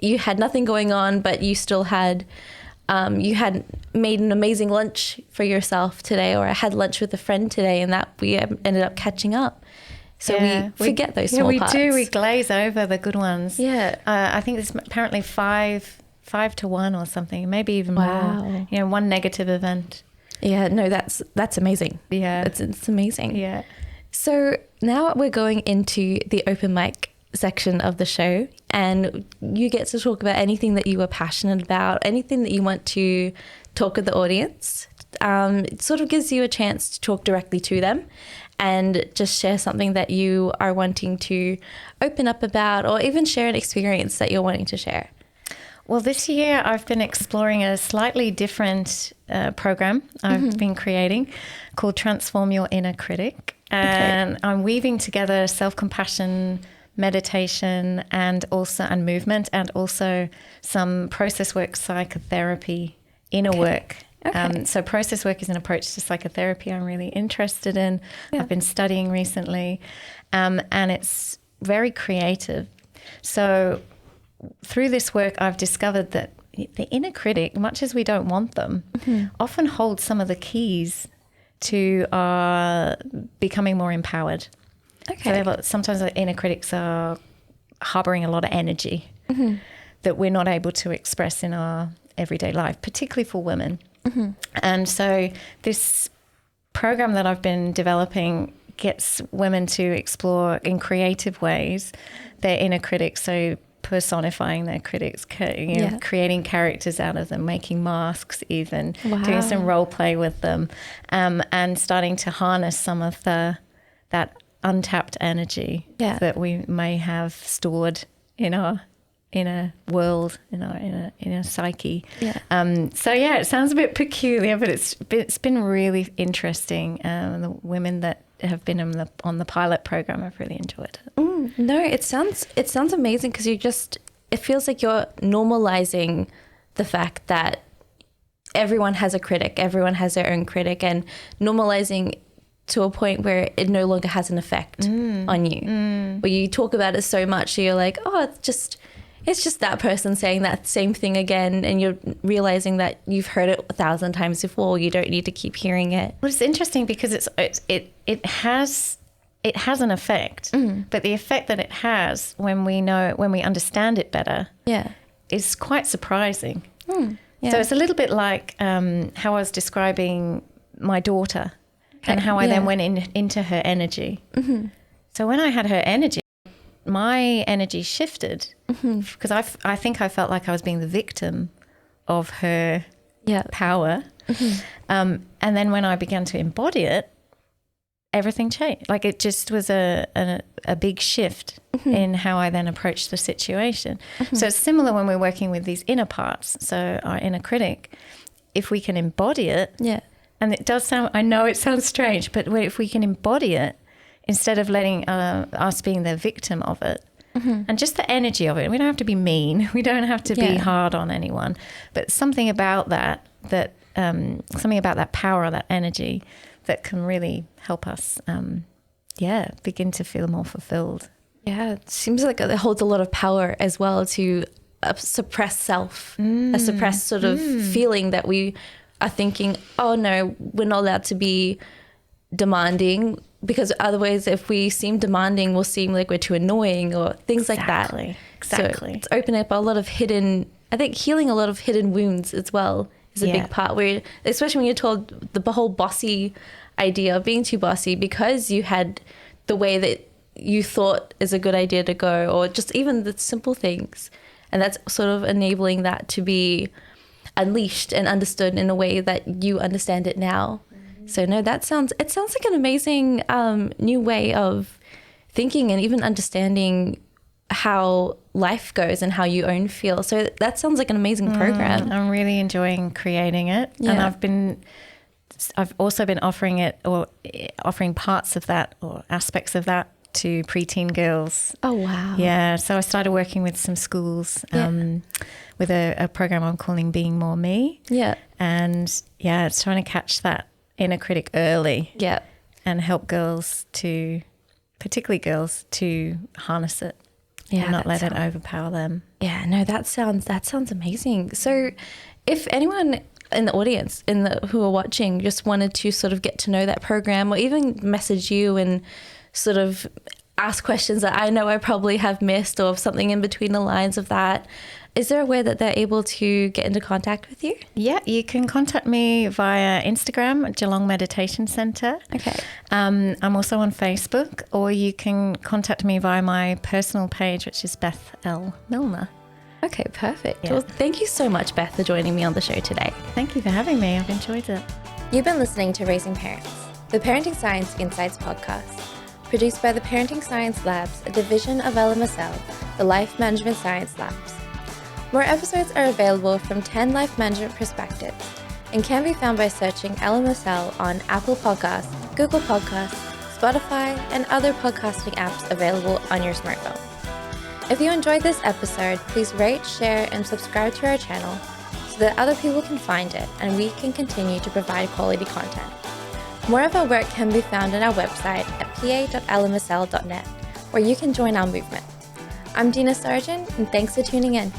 you had nothing going on, but you still had you had made an amazing lunch for yourself today, or I had lunch with a friend today, and that we ended up catching up. So we forget those small parts. Yeah, we do. We glaze over the good ones. Yeah. I think there's apparently 5 to 1 or something, maybe even more. One negative event. Yeah, no, that's amazing. Yeah. It's amazing. Yeah. So now we're going into the open mic section of the show, and you get to talk about anything that you are passionate about, anything that you want to talk with the audience. It sort of gives you a chance to talk directly to them and just share something that you are wanting to open up about, or even share an experience that you're wanting to share. Well, this year I've been exploring a slightly different program I've been creating called Transform Your Inner Critic. And I'm weaving together self-compassion meditation, and movement, and also some process work, psychotherapy, inner work. Okay. So process work is an approach to psychotherapy I'm really interested in. I've been studying recently, and it's very creative. So through this work, I've discovered that the inner critic, much as we don't want them, often hold some of the keys to becoming more empowered. Okay. So sometimes the inner critics are harboring a lot of energy that we're not able to express in our everyday life, particularly for women. And so this program that I've been developing gets women to explore in creative ways their inner critics. So personifying their critics, creating characters out of them, making masks even, doing some role play with them, and starting to harness some of that untapped energy that we may have stored in our inner world, in our inner psyche. So it sounds a bit peculiar, but it's been really interesting. The women that have been on the pilot program have really enjoyed it. No, it sounds amazing, because it feels like you're normalizing the fact that everyone has a critic, everyone has their own critic, and normalizing to a point where it no longer has an effect on you. Where you talk about it so much, so you're like, oh, it's just that person saying that same thing again, and you're realizing that you've heard it 1,000 times before. You don't need to keep hearing it. Well, it's interesting because it has an effect, but the effect that it has when we understand it better, is quite surprising. So it's a little bit like how I was describing my daughter, and how I then went into her energy. So when I had her energy, my energy shifted, because I think I felt like I was being the victim of her power. And then when I began to embody it, everything changed. Like, it just was a big shift in how I then approached the situation. So it's similar when we're working with these inner parts. So our inner critic, if we can embody it, and it does sound, I know it sounds strange, but if we can embody it, instead of letting us being the victim of it, and just the energy of it. We don't have to be mean. We don't have to be hard on anyone. But something about that something about that power or that energy that can really help us, begin to feel more fulfilled. Yeah, it seems like it holds a lot of power as well to suppress self, a suppressed sort of feeling that we are thinking, oh no, we're not allowed to be demanding, because otherwise if we seem demanding, we'll seem like we're too annoying or things like that. Exactly. So it's opening up a lot of healing a lot of hidden wounds as well is a big part, where, especially when you're told the whole bossy idea of being too bossy, because you had the way that you thought is a good idea to go, or just even the simple things. And that's sort of enabling that to be unleashed and understood in a way that you understand it now. So no, it sounds like an amazing new way of thinking and even understanding how life goes and how you own feel. So that sounds like an amazing program. I'm really enjoying creating it. And I've also been offering it, or offering parts of that or aspects of that, to preteen girls. Oh, wow. Yeah. So I started working with some schools with a program I'm calling Being More Me. Yeah. And it's trying to catch that inner critic early. Yeah. And help particularly girls, to harness it. Yeah. And not let it overpower them. Yeah. No, that sounds amazing. So if anyone in the audience who are watching just wanted to sort of get to know that program, or even message you and sort of ask questions that I know I probably have missed, or something in between the lines of that, is there a way that they're able to get into contact with you? Yeah, you can contact me via Instagram, Geelong Meditation Centre. Okay. I'm also on Facebook, or you can contact me via my personal page, which is Beth L. Milner. Okay, perfect. Yeah. Well, thank you so much, Beth, for joining me on the show today. Thank you for having me. I've enjoyed it. You've been listening to Raising Parents, the Parenting Science Insights podcast, produced by the Parenting Science Labs, a division of LMSL, the Life Management Science Labs. More episodes are available from 10 life management perspectives and can be found by searching LMSL on Apple Podcasts, Google Podcasts, Spotify, and other podcasting apps available on your smartphone. If you enjoyed this episode, please rate, share, and subscribe to our channel so that other people can find it and we can continue to provide quality content. More of our work can be found on our website at pa.lmsl.net, where you can join our movement. I'm Dina Sargeant, and thanks for tuning in.